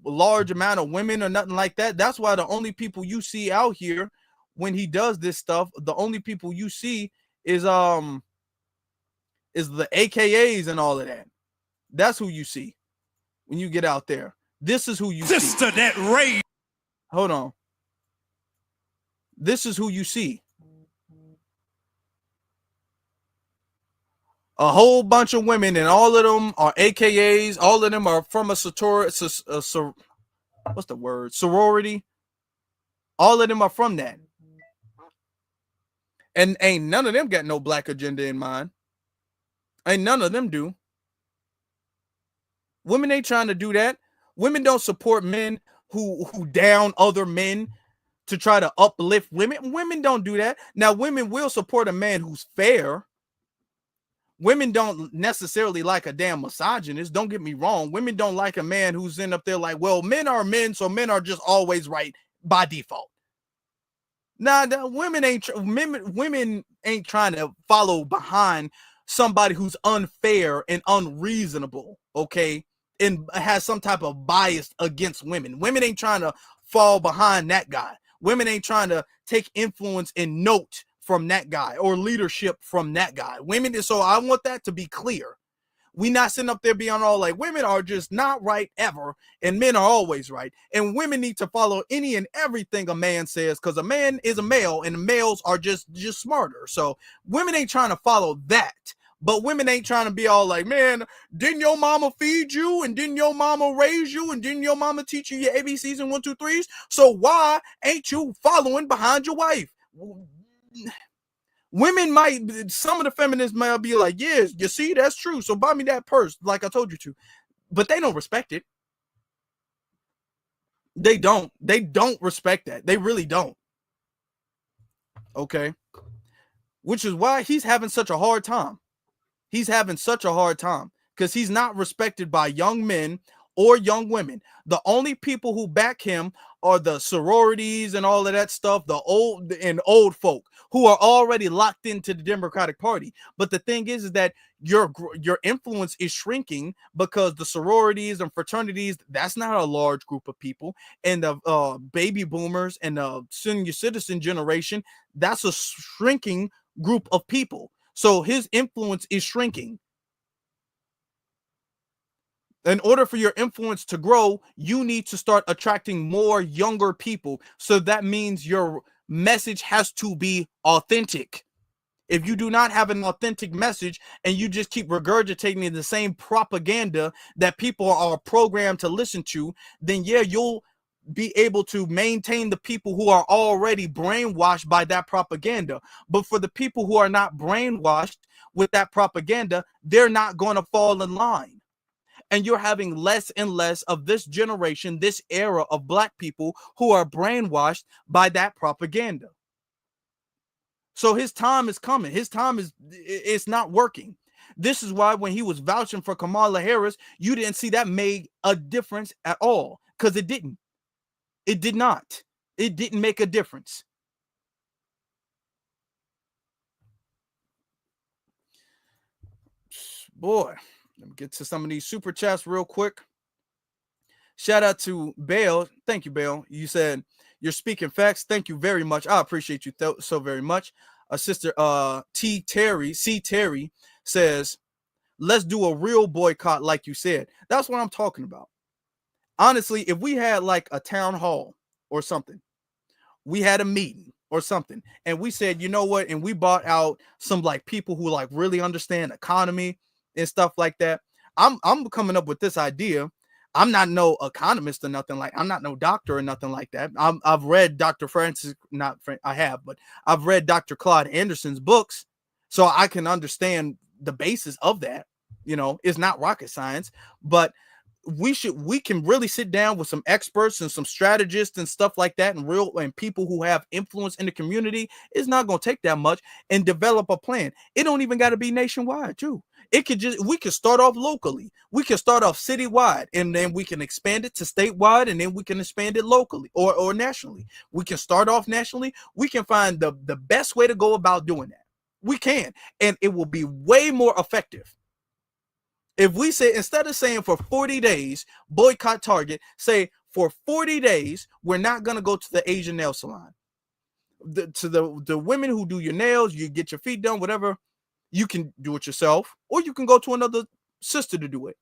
large amount of women or nothing like that. That's why the only people you see out here when he does this stuff, the only people you see is the AKAs and all of that. That's who you see when you get out there. This is who you see. Sister that rage. Hold on. This is who you see. A whole bunch of women, and all of them are AKAs. All of them are from a sorority. What's the word? Sorority. All of them are from that. And ain't none of them got no black agenda in mind. Ain't none of them do. Women ain't trying to do that. Women don't support men who down other men to try to uplift women. Women don't do that. Now, women will support a man who's fair. Women don't necessarily like a damn misogynist. Don't get me wrong. Women don't like a man who's in up there like, well, men are men, so men are just always right by default. Nah, women ain't trying to follow behind somebody who's unfair and unreasonable, okay, and has some type of bias against women. Women ain't trying to fall behind that guy. Women ain't trying to take influence and note from that guy or leadership from that guy. Women, so I want that to be clear. We not sitting up there being all like, women are just not right ever, and men are always right. And women need to follow any and everything a man says, because a man is a male, and males are just smarter. So women ain't trying to follow that. But women ain't trying to be all like, man, didn't your mama feed you? And didn't your mama raise you? And didn't your mama teach you your ABCs and 1, 2, 3s? So why ain't you following behind your wife? Women might, some of the feminists might be like, yes, you see, that's true. So buy me that purse, like I told you to. But they don't respect it. They don't. They don't respect that. They really don't. Okay. Which is why he's having such a hard time. He's having such a hard time because he's not respected by young men or young women. The only people who back him are the sororities and all of that stuff, the old folk who are already locked into the Democratic Party. But the thing is that your influence is shrinking because the sororities and fraternities, that's not a large group of people. And the baby boomers and the senior citizen generation, that's a shrinking group of people. So his influence is shrinking. In order for your influence to grow, you need to start attracting more younger people. So that means your message has to be authentic. If you do not have an authentic message and you just keep regurgitating the same propaganda that people are programmed to listen to, then yeah, you'll be able to maintain the people who are already brainwashed by that propaganda. But for the people who are not brainwashed with that propaganda, they're not going to fall in line. And you're having less and less of this generation, this era of black people who are brainwashed by that propaganda. So his time is coming. His time it's not working. This is why when he was vouching for Kamala Harris, you didn't see that made a difference at all, because it didn't. It did not. It didn't make a difference. Boy, let me get to some of these super chats real quick. Shout out to Bale. Thank you, Bale. You said you're speaking facts. Thank you very much. I appreciate you so very much. Sister C. Terry says, let's do a real boycott like you said. That's what I'm talking about. Honestly, if we had like a town hall or something, we had a meeting or something, and we said, you know what, and we brought out some like people who like really understand economy and stuff like that. I'm coming up with this idea. I'm not no economist or nothing like. I'm not no doctor or nothing like that. I've read Dr. Francis, not I have, but I've read Dr. Claude Anderson's books, so I can understand the basis of that. It's not rocket science, but we can really sit down with some experts and some strategists and stuff like that, and people who have influence in the community. It's not going to take that much, and develop a plan. It don't even got to be nationwide too. We could start off locally. We can start off citywide, and then we can expand it to statewide, and then we can expand it locally or nationally. We can start off nationally. We can find the best way to go about doing that. We can, and it will be way more effective. If we say, instead of saying for 40 days, boycott Target, say for 40 days, we're not going to go to the Asian nail salon. To the women who do your nails, you get your feet done, whatever, you can do it yourself, or you can go to another sister to do it.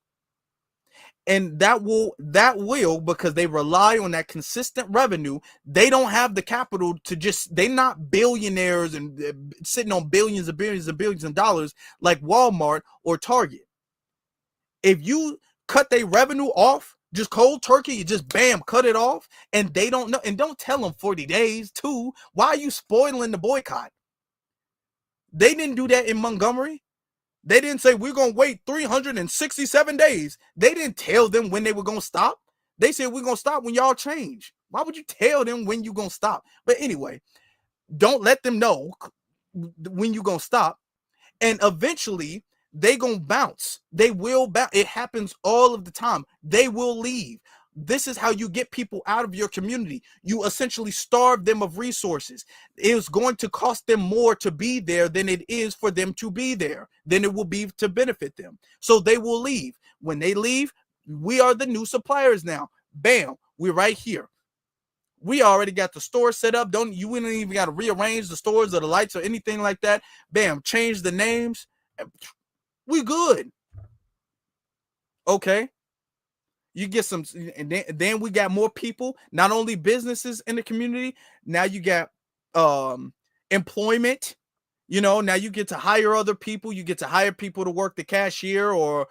And that will, because they rely on that consistent revenue. They don't have the capital to they're not billionaires and sitting on billions and billions and billions of dollars like Walmart or Target. If you cut their revenue off, just cold turkey, you just bam, cut it off, and they don't know, and don't tell them 40 days too. Why are you spoiling the boycott? They didn't do that in Montgomery. They didn't say we're going to wait 367 days. They didn't tell them when they were going to stop. They said we're going to stop when y'all change. Why would you tell them when you're going to stop? But anyway, don't let them know when you're going to stop. And eventually, they going to bounce. They will bounce. It happens all of the time. They will leave. This is how you get people out of your community. You essentially starve them of resources. It's going to cost them more to be there than it is for them to be there, than it will be to benefit them. So they will leave. When they leave, we are the new suppliers now. Bam, we're right here. We already got the store set up. You wouldn't even got to rearrange the stores or the lights or anything like that. Bam, change the names. We good. Okay. You get some, and then we got more people, not only businesses in the community. Now you got employment. Now you get to hire other people. You get to hire people to work the cashier or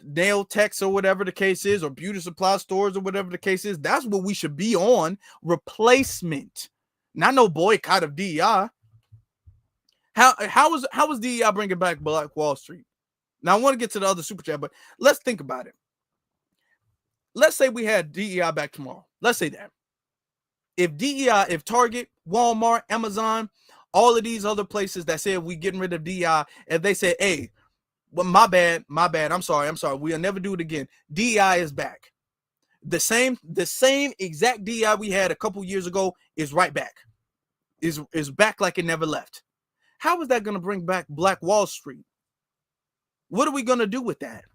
nail techs or whatever the case is, or beauty supply stores or whatever the case is. That's what we should be on. Replacement, not no boycott of DEI. How was DEI bringing back Black Wall Street? Now, I want to get to the other super chat, but let's think about it. Let's say we had DEI back tomorrow. Let's say that. If Target, Walmart, Amazon, all of these other places that said we getting rid of DEI, if they said, hey, well, my bad, I'm sorry, we'll never do it again. DEI is back. The same exact DEI we had a couple years ago is right back. Is back like it never left. How is that going to bring back Black Wall Street? What are we going to do with that?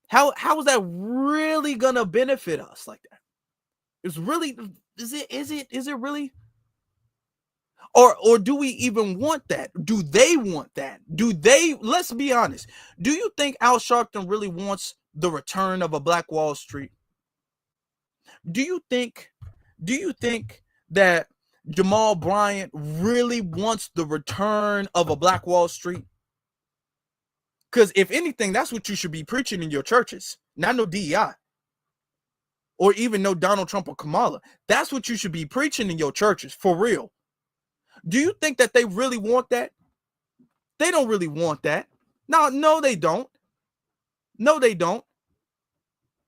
How is that really going to benefit us like that? Is it really? Or do we even want that? Do they want that? Let's be honest. Do you think Al Sharpton really wants the return of a Black Wall Street? Do you think that Jamal Bryant really wants the return of a Black Wall Street? Because if anything, that's what you should be preaching in your churches, not no DEI. Or even no Donald Trump or Kamala. That's what you should be preaching in your churches, for real. Do you think that they really want that? They don't really want that. No, they don't. No, they don't.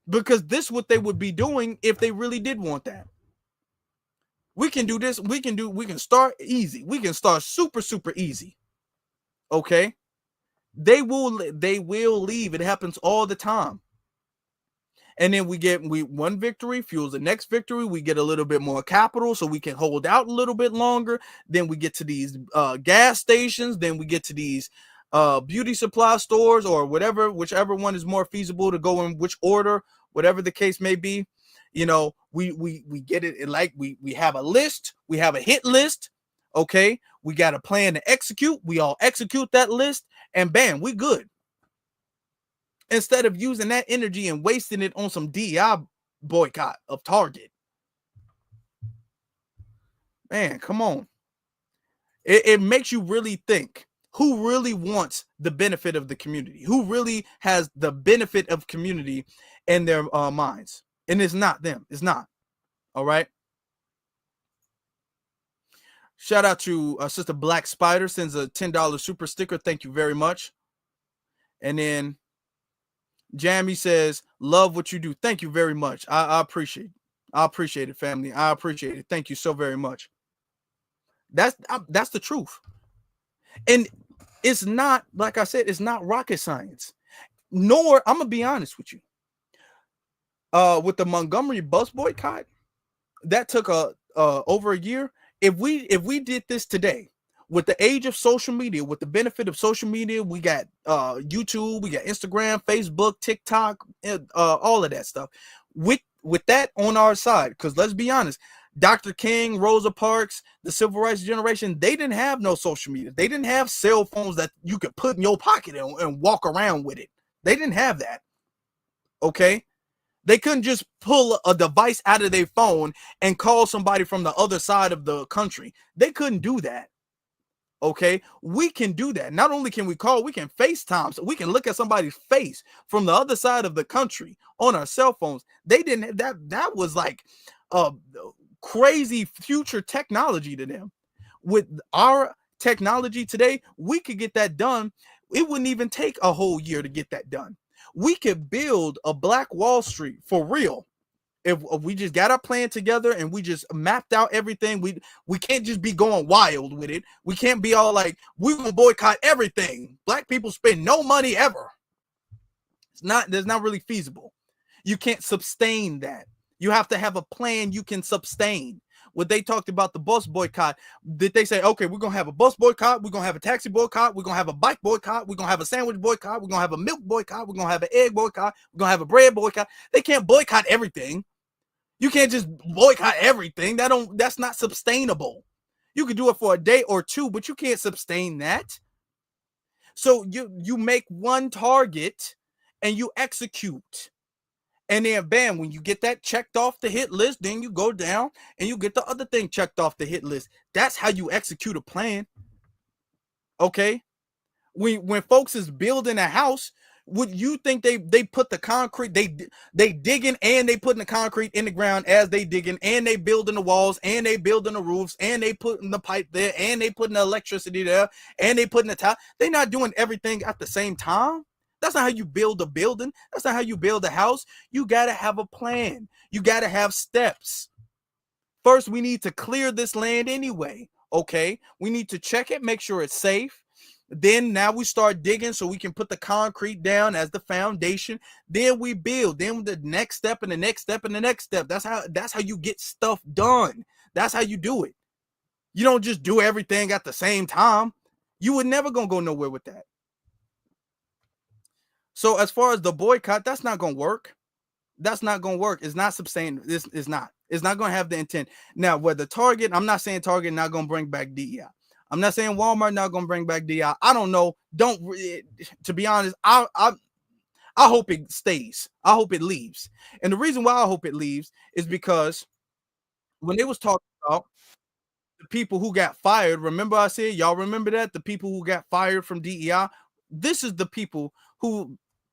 Because this is what they would be doing if they really did want that. We can do this. We can start easy. We can start super, super easy. Okay? They will leave. It happens all the time. And then one victory fuels the next victory. We get a little bit more capital so we can hold out a little bit longer. Then we get to these gas stations. Then we get to these beauty supply stores or whichever one is more feasible to go in which order, whatever the case may be. We get it like we have a list. We have a hit list. Okay. We got a plan to execute. We all execute that list and bam, we good. Instead of using that energy and wasting it on some DEI boycott of Target. Man, come on. It makes you really think who really wants the benefit of the community, who really has the benefit of community in their minds. And it's not them. It's not. All right. Shout out to Sister Black Spider, sends a $10 super sticker. Thank you very much. And then Jamie says, love what you do. Thank you very much. I appreciate it. I appreciate it, family. I appreciate it. Thank you so very much. That's the truth. And it's not, like I said, it's not rocket science. Nor, I'm going to be honest with you. With the Montgomery bus boycott, that took over a year. If we did this today, with the age of social media, with the benefit of social media, we got YouTube, we got Instagram, Facebook, TikTok, all of that stuff. With that on our side, because let's be honest, Dr. King, Rosa Parks, the civil rights generation, they didn't have no social media. They didn't have cell phones that you could put in your pocket and walk around with it. They didn't have that. Okay? They couldn't just pull a device out of their phone and call somebody from the other side of the country. They couldn't do that. Okay, we can do that. Not only can we call, we can FaceTime. So we can look at somebody's face from the other side of the country on our cell phones. They didn't. That was like crazy future technology to them. With our technology today, we could get that done. It wouldn't even take a whole year to get that done. We could build a Black Wall Street for real. If we just got our plan together and we just mapped out everything, we can't just be going wild with it. We can't be all like, we're gonna boycott everything. Black people spend no money ever. That's not really feasible. You can't sustain that. You have to have a plan you can sustain. When they talked about the bus boycott, did they say, okay, we're gonna have a bus boycott, we're gonna have a taxi boycott, we're gonna have a bike boycott, we're gonna have a sandwich boycott, we're gonna have a milk boycott, we're gonna have an egg boycott, we're gonna have a bread boycott? They can't boycott everything. You can't just boycott everything. That's not sustainable. You could do it for a day or two, but you can't sustain that. So you make one target and you execute. And then bam, when you get that checked off the hit list, then you go down and you get the other thing checked off the hit list. That's how you execute a plan. Okay? When folks is building a house, would you think they put the concrete, they digging and they putting the concrete in the ground as they digging, and they building the walls, and they building the roofs, and they putting the pipe there, and they putting the electricity there, and they putting the tile? They're not doing everything at the same time. That's not how you build a building. That's not how you build a house. You got to have a plan. You got to have steps. First, we need to clear this land anyway. Okay? We need to check it, make sure it's safe. Then now we start digging so we can put the concrete down as the foundation. Then we build. Then the next step and the next step and the next step. That's how you get stuff done. That's how you do it. You don't just do everything at the same time. You would never gonna go nowhere with that. So as far as the boycott, that's not gonna work. That's not gonna work. It's not sustainable. It's not. It's not gonna have the intent. Now, whether Target, I'm not saying Target not gonna bring back DEI. I'm not saying Walmart not gonna bring back DI. I don't know. To be honest, I hope it stays. I hope it leaves. And the reason why I hope it leaves is because when they was talking about the people who got fired, remember I said, y'all remember that? The people who got fired from DEI, this is the people who've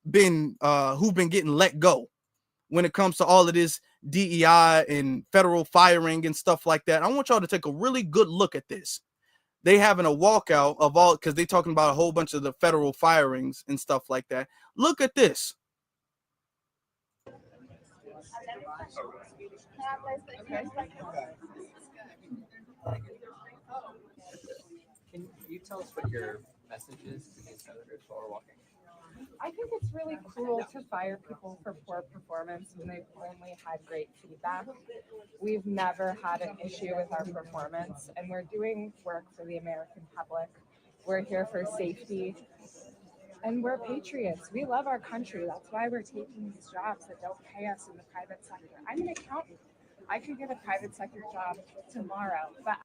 been getting let go when it comes to all of this DEI and federal firing and stuff like that. I want y'all to take a really good look at this. They having a walkout of all, because they talking about a whole bunch of the federal firings and stuff like that. Look at this. Can you tell us what your message is to these senators while we're walking? I think it's really cruel to fire people for poor performance when they've only had great feedback. We've never had an issue with our performance, and we're doing work for the American public. We're here for safety, and we're patriots. We love our country. That's why we're taking these jobs that don't pay us in the private sector. I'm an accountant. I could get a private sector job tomorrow, but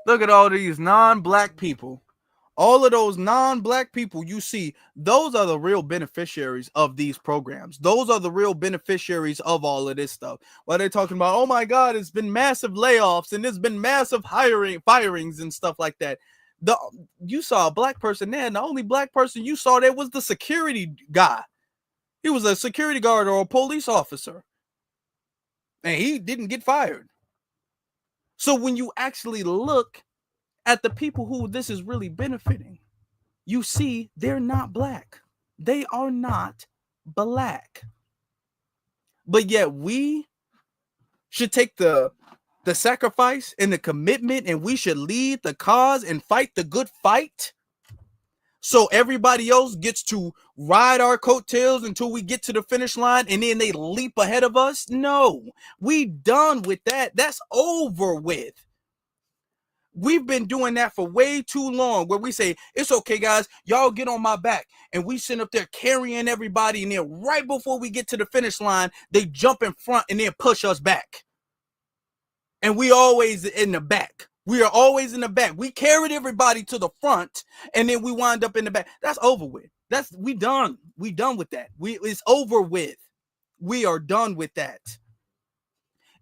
Look at all these non-black people All of those non-black people you see, those are the real beneficiaries of these programs. Those are the real beneficiaries of all of this stuff. While they're talking about, oh my God, it's been massive layoffs and there's been massive firings and stuff like that. You saw a black person there, and the only black person you saw there was the security guy. He was a security guard or a police officer, and he didn't get fired. So when you actually look at the people who this is really benefiting, you see they're not black. They are not black. But yet we should take the sacrifice and the commitment, and we should lead the cause and fight the good fight, so everybody else gets to ride our coattails until we get to the finish line and then they leap ahead of us. No, we done with that. That's over with. We've been doing that for way too long, where we say, it's okay, guys, y'all get on my back. And we sit up there carrying everybody, and then right before we get to the finish line, they jump in front and then push us back. And we always in the back. We are always in the back. We carried everybody to the front, and then we wind up in the back. That's over with. We done. We done with that. It's over with. We are done with that.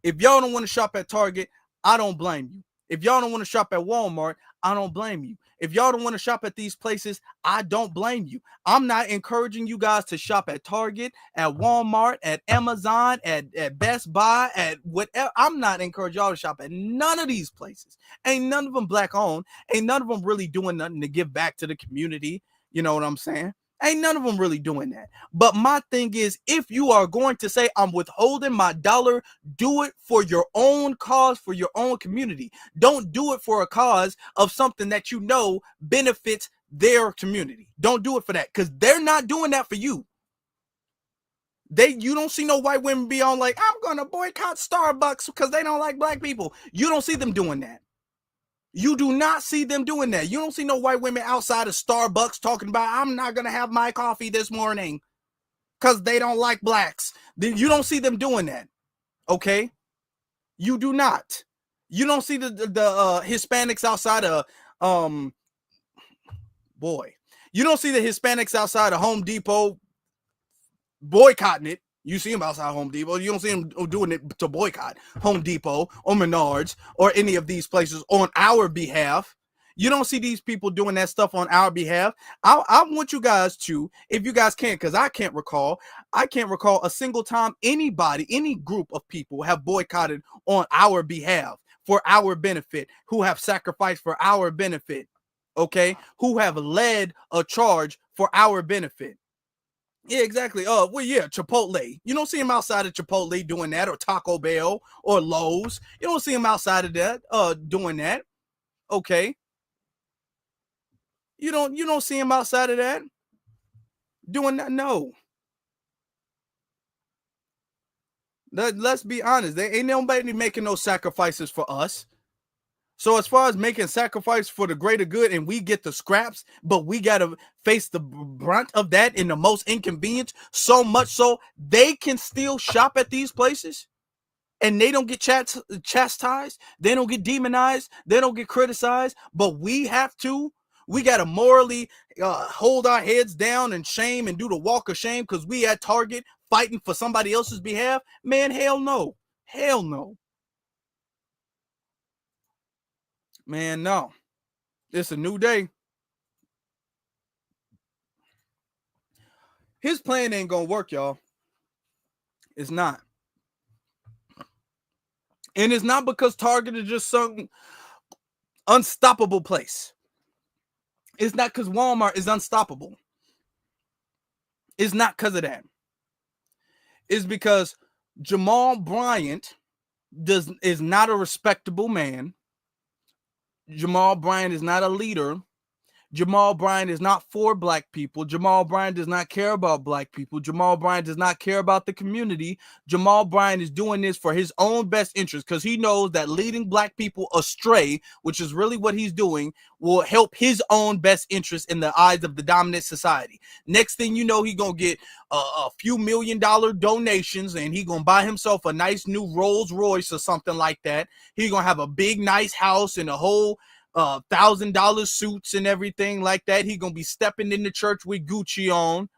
If y'all don't want to shop at Target, I don't blame you. If y'all don't want to shop at Walmart, I don't blame you. If y'all don't want to shop at these places, I don't blame you. I'm not encouraging you guys to shop at Target, at Walmart, at Amazon, at Best Buy, at whatever. I'm not encouraging y'all to shop at none of these places. Ain't none of them black owned. Ain't none of them really doing nothing to give back to the community. You know what I'm saying? Ain't none of them really doing that. But my thing is, if you are going to say, I'm withholding my dollar, do it for your own cause, for your own community. Don't do it for a cause of something that you know benefits their community. Don't do it for that, because they're not doing that for you. You don't see no white women be on like, I'm going to boycott Starbucks because they don't like black people. You don't see them doing that. You do not see them doing that. You don't see no white women outside of Starbucks talking about, I'm not going to have my coffee this morning because they don't like blacks. You don't see them doing that. Okay? You do not. You don't see the Hispanics outside of, you don't see the Hispanics outside of Home Depot boycotting it. You see them outside Home Depot. You don't see them doing it to boycott Home Depot or Menards or any of these places on our behalf. You don't see these people doing that stuff on our behalf. I want you guys to, if you guys can, because I can't recall a single time anybody, any group of people have boycotted on our behalf for our benefit, who have sacrificed for our benefit, okay? Who have led a charge for our benefit. Yeah, exactly. Chipotle. You don't see him outside of Chipotle doing that, or Taco Bell or Lowe's. You don't see him outside of that doing that. Okay. You don't see him outside of that doing that. No. Let's be honest. There ain't nobody making no sacrifices for us. So as far as making sacrifice for the greater good, and we get the scraps, but we got to face the brunt of that in the most inconvenience, so much so they can still shop at these places and they don't get chastised, they don't get demonized, they don't get criticized, but we got to morally hold our heads down in shame and do the walk of shame because we at Target fighting for somebody else's behalf. Man, hell no. Hell no. Man, no. It's a new day. His plan ain't gonna work, y'all. It's not. And it's not because Target is just some unstoppable place. It's not because Walmart is unstoppable. It's not because of that. It's because Jamal Bryant is not a respectable man. Jamal Bryant is not a leader. Jamal Bryant is not for black people. Jamal Bryant does not care about black people. Jamal Bryant does not care about the community. Jamal Bryant is doing this for his own best interest because he knows that leading black people astray, which is really what he's doing, will help his own best interest in the eyes of the dominant society. Next thing you know, he's going to get a few $1 million donations, and he's going to buy himself a nice new Rolls Royce or something like that. He's going to have a big, nice house and a whole $1,000 suits and everything like that. He gonna be stepping in the church with Gucci on,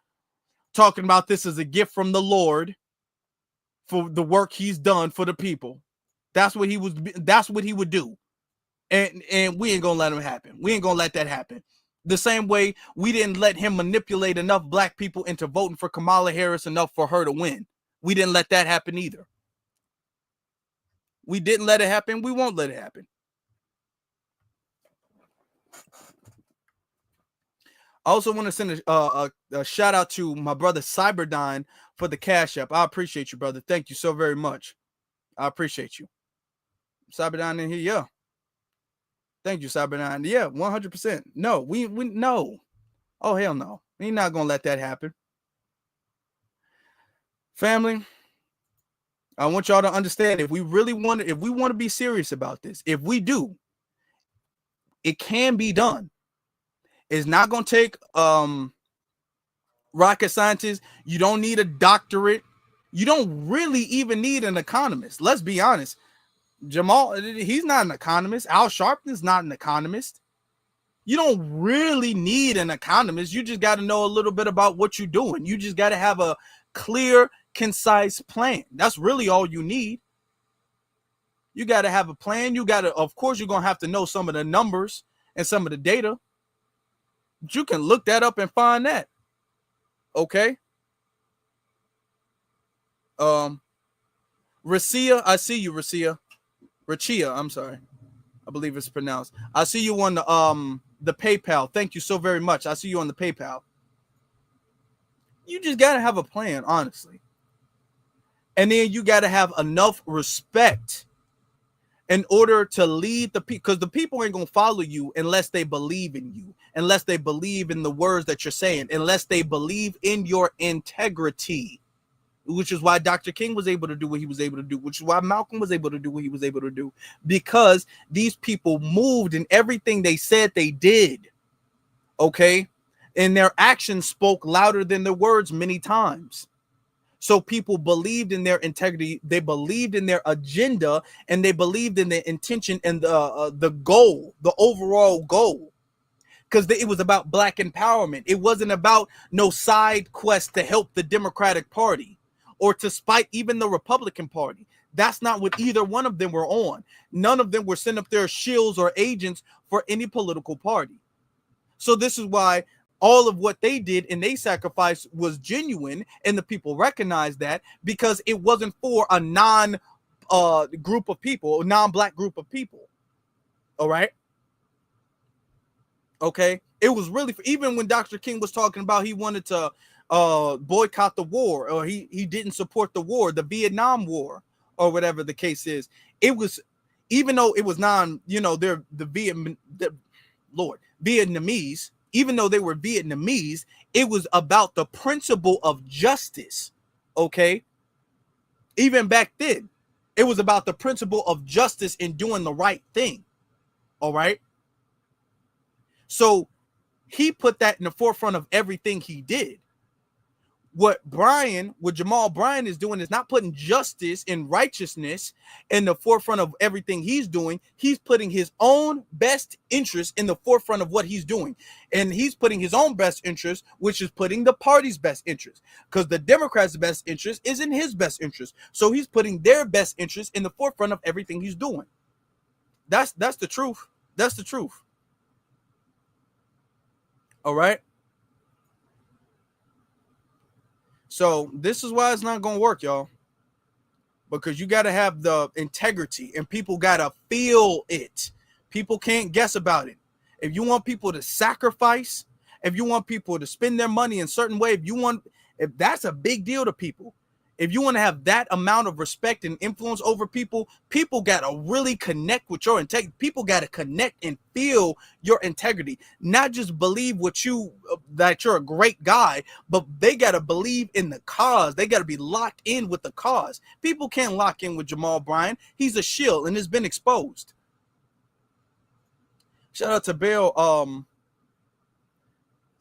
talking about this as a gift from the Lord for the work he's done for the people. That's what he would do. And we ain't gonna let him happen. We ain't gonna let that happen. The same way we didn't let him manipulate enough black people into voting for Kamala Harris enough for her to win. We didn't let that happen either. We didn't let it happen. We won't let it happen. I also want to send a shout out to my brother Cyberdyne for the Cash App. I appreciate you, brother. Thank you so very much. I appreciate you. Cyberdyne in here, yeah. Thank you, Cyberdyne. Yeah, 100%. No, we no. Oh, hell no. We're not gonna let that happen. Family, I want y'all to understand, if we want to be serious about this, if we do, it can be done. It's not gonna take rocket scientists. You don't need a doctorate. You don't really even need an economist. Let's be honest. Jamal, he's not an economist. Al Sharpton's not an economist. You don't really need an economist. You just got to know a little bit about what you're doing. You just got to have a clear, concise plan. That's really all you need. You got to have a plan. Of course, you're going to have to know some of the numbers and some of the data. But you can look that up and find that. Okay. Racia, I see you, Racia. Rachia, I'm sorry. I believe it's pronounced. I see you on the PayPal. Thank you so very much. I see you on the PayPal. You just got to have a plan, honestly. And then you got to have enough respect in order to lead the people, because the people ain't going to follow you unless they believe in you, unless they believe in the words that you're saying, unless they believe in your integrity, which is why Dr. King was able to do what he was able to do, which is why Malcolm was able to do what he was able to do, because these people moved in everything they said they did. Okay. And their actions spoke louder than their words many times. So people believed in their integrity, they believed in their agenda, and they believed in their intention and the goal, the overall goal. Because it was about black empowerment. It wasn't about no side quest to help the Democratic Party or to spite even the Republican Party. That's not what either one of them were on. None of them were sent up there shills or agents for any political party. So this is why all of what they did and they sacrificed was genuine, and the people recognized that, because it wasn't for a group of people, a non-black group of people. All right. Okay. It was really for, even when Dr. King was talking about he wanted to boycott the war, or he didn't support the war, the Vietnam War, or whatever the case is. It was, even though it was they're Vietnamese, even though they were Vietnamese, it was about the principle of justice. Okay. Even back then, it was about the principle of justice in doing the right thing. All right. So he put that in the forefront of everything he did. What Jamal Bryant is doing is not putting justice and righteousness in the forefront of everything he's doing. He's putting his own best interest in the forefront of what he's doing. And he's putting his own best interest, which is putting the party's best interest, because the Democrats' best interest is in his best interest. So he's putting their best interest in the forefront of everything he's doing. That's the truth. That's the truth. All right. So this is why it's not going to work, y'all, because you got to have the integrity and people got to feel it. People can't guess about it. If you want people to sacrifice, if you want people to spend their money in a certain way, if that's a big deal to people, if you want to have that amount of respect and influence over people, people got to really connect with your integrity. People got to connect and feel your integrity, not just believe that you're a great guy, but they got to believe in the cause. They got to be locked in with the cause. People can't lock in with Jamal Bryant. He's a shill and has been exposed. Shout out to Bill.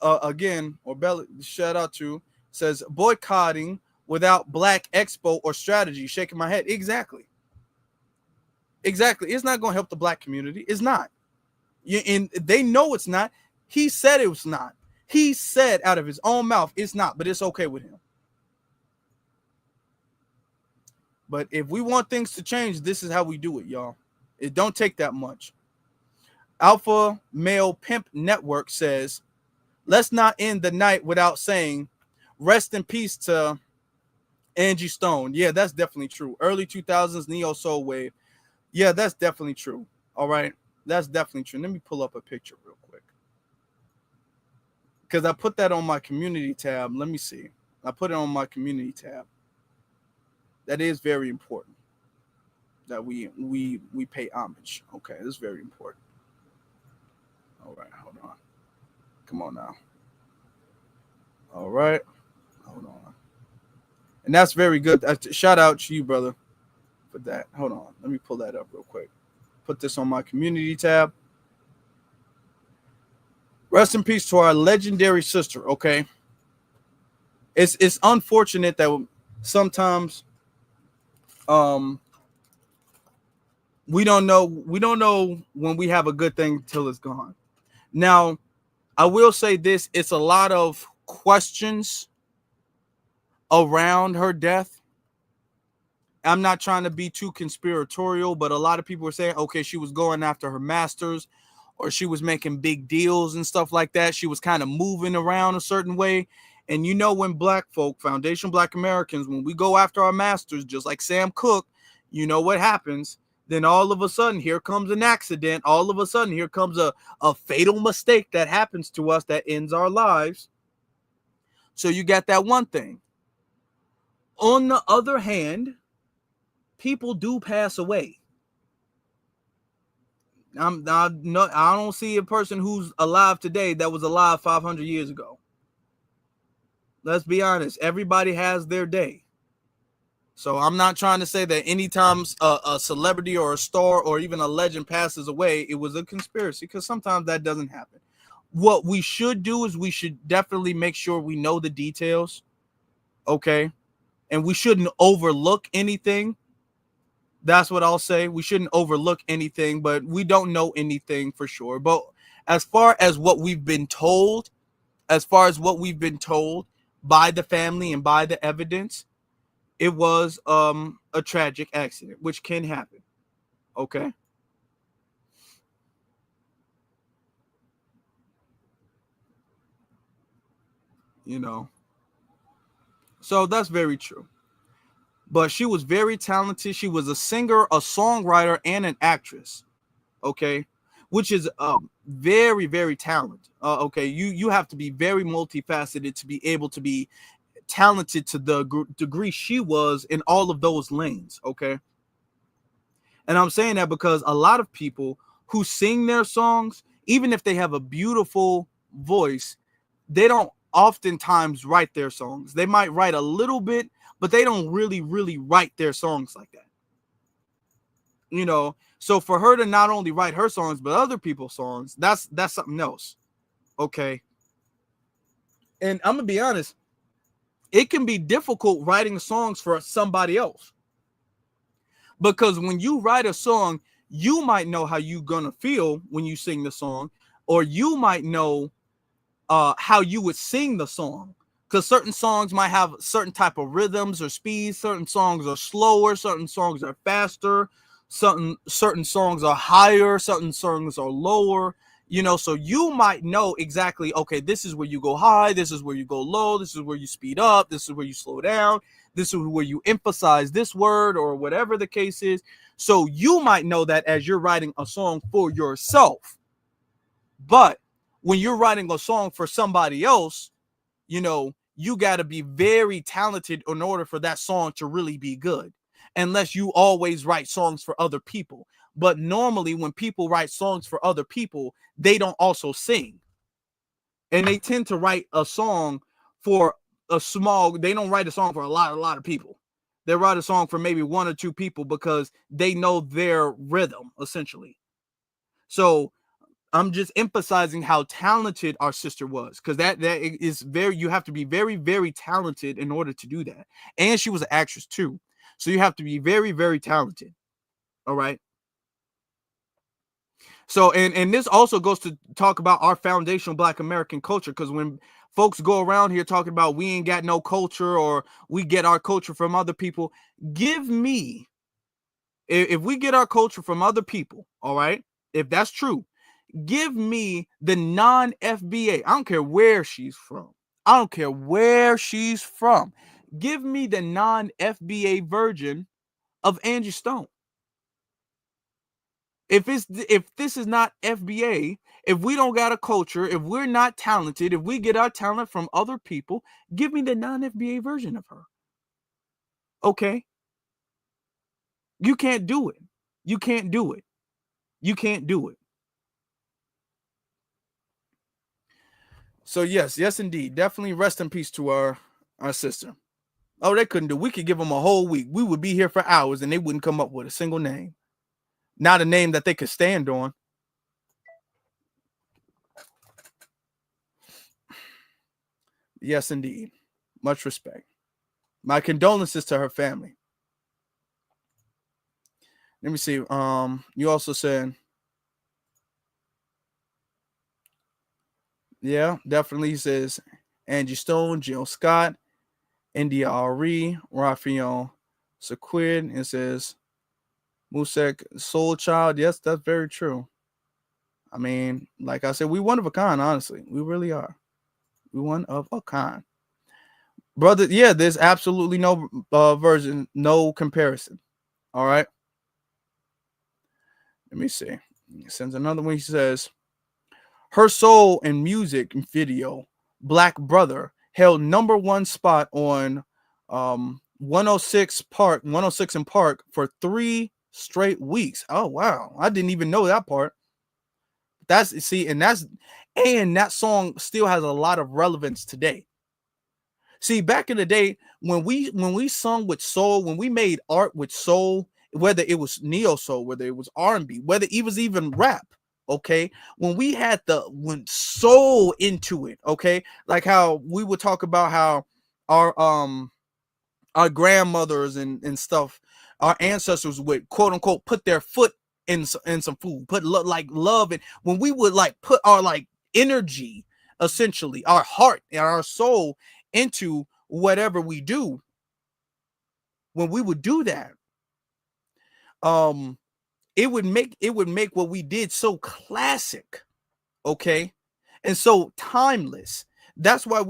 Again, or Bell, shout out to, says boycotting without black expo or strategy. Shaking my head. Exactly. It's not going to help the black community. It's not. And they know it's not. He said it was not. He said out of his own mouth it's not, but it's okay with him. But if we want things to change, this is how we do it, y'all. It don't take that much. Alpha Male Pimp Network says, let's not end the night without saying rest in peace to Angie Stone. Yeah, that's definitely true. Early 2000s neo soul wave. Yeah, that's definitely true. All right, that's definitely true. Let me pull up a picture real quick, because I put that on my community tab. Let me see. I put it on my community tab. That is very important that we pay homage. Okay, this is very important. All right, hold on. Come on now. All right, hold on. And that's very good. Shout out to you, brother, for that. Hold on. Let me pull that up real quick. Put this on my community tab. Rest in peace to our legendary sister, okay? It's unfortunate that sometimes we don't know when we have a good thing till it's gone. Now, I will say this, it's a lot of questions around her death. I'm not trying to be too conspiratorial, but a lot of people are saying, okay, she was going after her masters, or she was making big deals and stuff like that. She was kind of moving around a certain way. And you know, when black folk, foundation black Americans, when we go after our masters, just like Sam Cooke, you know what happens. Then all of a sudden, here comes an accident. All of a sudden, here comes a fatal mistake that happens to us that ends our lives. So you got that one thing. On the other hand, people do pass away. I don't see a person who's alive today that was alive 500 years ago. Let's be honest. Everybody has their day. So I'm not trying to say that anytime a celebrity or a star or even a legend passes away, it was a conspiracy, because sometimes that doesn't happen. What we should do is we should definitely make sure we know the details. Okay. And we shouldn't overlook anything. That's what I'll say. We shouldn't overlook anything, but we don't know anything for sure. But as far as what we've been told, by the family and by the evidence, it was a tragic accident, which can happen. Okay. You know. So that's very true. But she was very talented. She was a singer, a songwriter, and an actress. Okay. Which is very, very talented. Okay. You have to be very multifaceted to be able to be talented to the degree she was in all of those lanes. Okay. And I'm saying that because a lot of people who sing their songs, even if they have a beautiful voice, they don't oftentimes write their songs. They might write a little bit, but they don't really write their songs like that. You know, so for her to not only write her songs, but other people's songs, that's something else. Okay. And I'm going to be honest, it can be difficult writing songs for somebody else. Because when you write a song, you might know how you're going to feel when you sing the song, or you might know how you would sing the song. Because certain songs might have certain type of rhythms or speeds. Certain songs are slower. Certain songs are faster. Certain songs are higher. Certain songs are lower. You know, so you might know exactly, okay, this is where you go high. This is where you go low. This is where you speed up. This is where you slow down. This is where you emphasize this word or whatever the case is. So you might know that as you're writing a song for yourself. But when you're writing a song for somebody else, you know, you got to be very talented in order for that song to really be good. Unless you always write songs for other people. But normally when people write songs for other people, they don't also sing. And they tend to write a song for they don't write a song for a lot of people. They write a song for maybe one or two people because they know their rhythm, essentially. So I'm just emphasizing how talented our sister was, because that is very, you have to be very, very talented in order to do that. And she was an actress too. So you have to be very, very talented. All right. So, and this also goes to talk about our foundational Black American culture, because when folks go around here talking about we ain't got no culture or we get our culture from other people, give me, if we get our culture from other people, all right, if that's true, give me the non-FBA. I don't care where she's from. I don't care where she's from. Give me the non-FBA version of Angie Stone. If this is not FBA, if we don't got a culture, if we're not talented, if we get our talent from other people, give me the non-FBA version of her. Okay? You can't do it. You can't do it. You can't do it. So yes, indeed. Definitely rest in peace to our sister. Oh, they couldn't do. We could give them a whole week. We would be here for hours and they wouldn't come up with a single name. Not a name that they could stand on. Yes, indeed. Much respect. My condolences to her family. Let me see. You also said, yeah, definitely. He says Angie Stone, Jill Scott, India Ari, Raphael Sequid. It says Musek Soul Child. Yes, that's very true. I mean, like I said, we one of a kind, honestly. We really are. We one of a kind. Brother, yeah, there's absolutely no version, no comparison. All right. Let me see. He sends another one. He says, her soul and music video, Black Brother, held #1 spot on 106 and Park for 3 straight weeks. Oh wow. I didn't even know that part. That song still has a lot of relevance today. See, back in the day when we sung with soul, when we made art with soul, whether it was neo soul, whether it was R&B, whether it was even rap, okay, when we had when soul into it, okay, like how we would talk about how our grandmothers and stuff, our ancestors would quote unquote put their foot in some food, put love in, when we would like put our like energy, essentially our heart and our soul into whatever we do. When we would do that, it would make what we did so classic, okay, and so timeless. That's why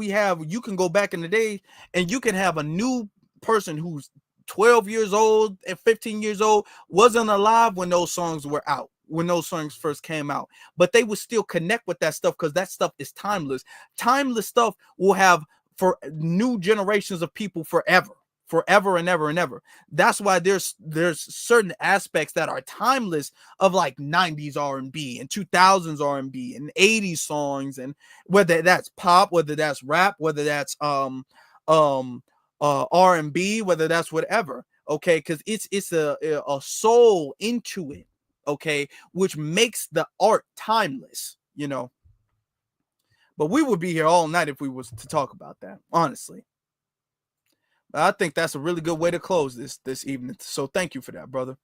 you can go back in the day and you can have a new person who's 12 years old and 15 years old, wasn't alive when those songs were out, when those songs first came out, but they would still connect with that stuff because that stuff is timeless. Timeless stuff will have for new generations of people forever and ever and ever. That's why there's certain aspects that are timeless of like 90s R&B and 2000s R&B and 80s songs, and whether that's pop, whether that's rap, whether that's R&B, whether that's whatever, okay, because it's a soul into it, okay, which makes the art timeless, you know. But we would be here all night if we was to talk about that, honestly. But I think that's a really good way to close this evening. So thank you for that, brother.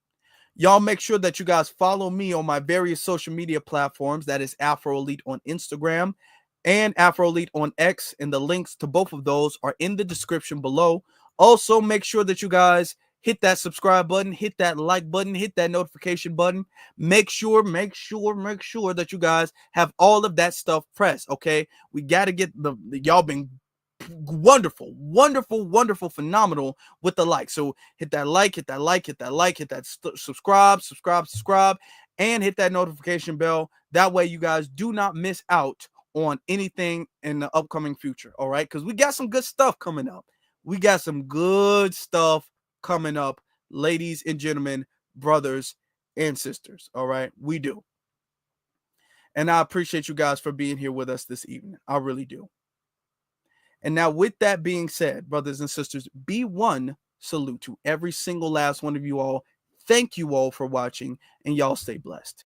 Y'all make sure that you guys follow me on my various social media platforms. That is Afro Elite on Instagram and Afro Elite on X, and the links to both of those are in the description below. Also, make sure that you guys hit that subscribe button, hit that like button, hit that notification button. Make sure that you guys have all of that stuff pressed, okay? We got to get y'all been wonderful, phenomenal with the like. So hit that like, hit that subscribe, and hit that notification bell. That way you guys do not miss out on anything in the upcoming future, all right? Because we got some good stuff coming up. Ladies and gentlemen, brothers and sisters, all right? We do. And I appreciate you guys for being here with us this evening. I really do. And now, with that being said, brothers and sisters, B1 salute to every single last one of you all. Thank you all for watching, and y'all stay blessed.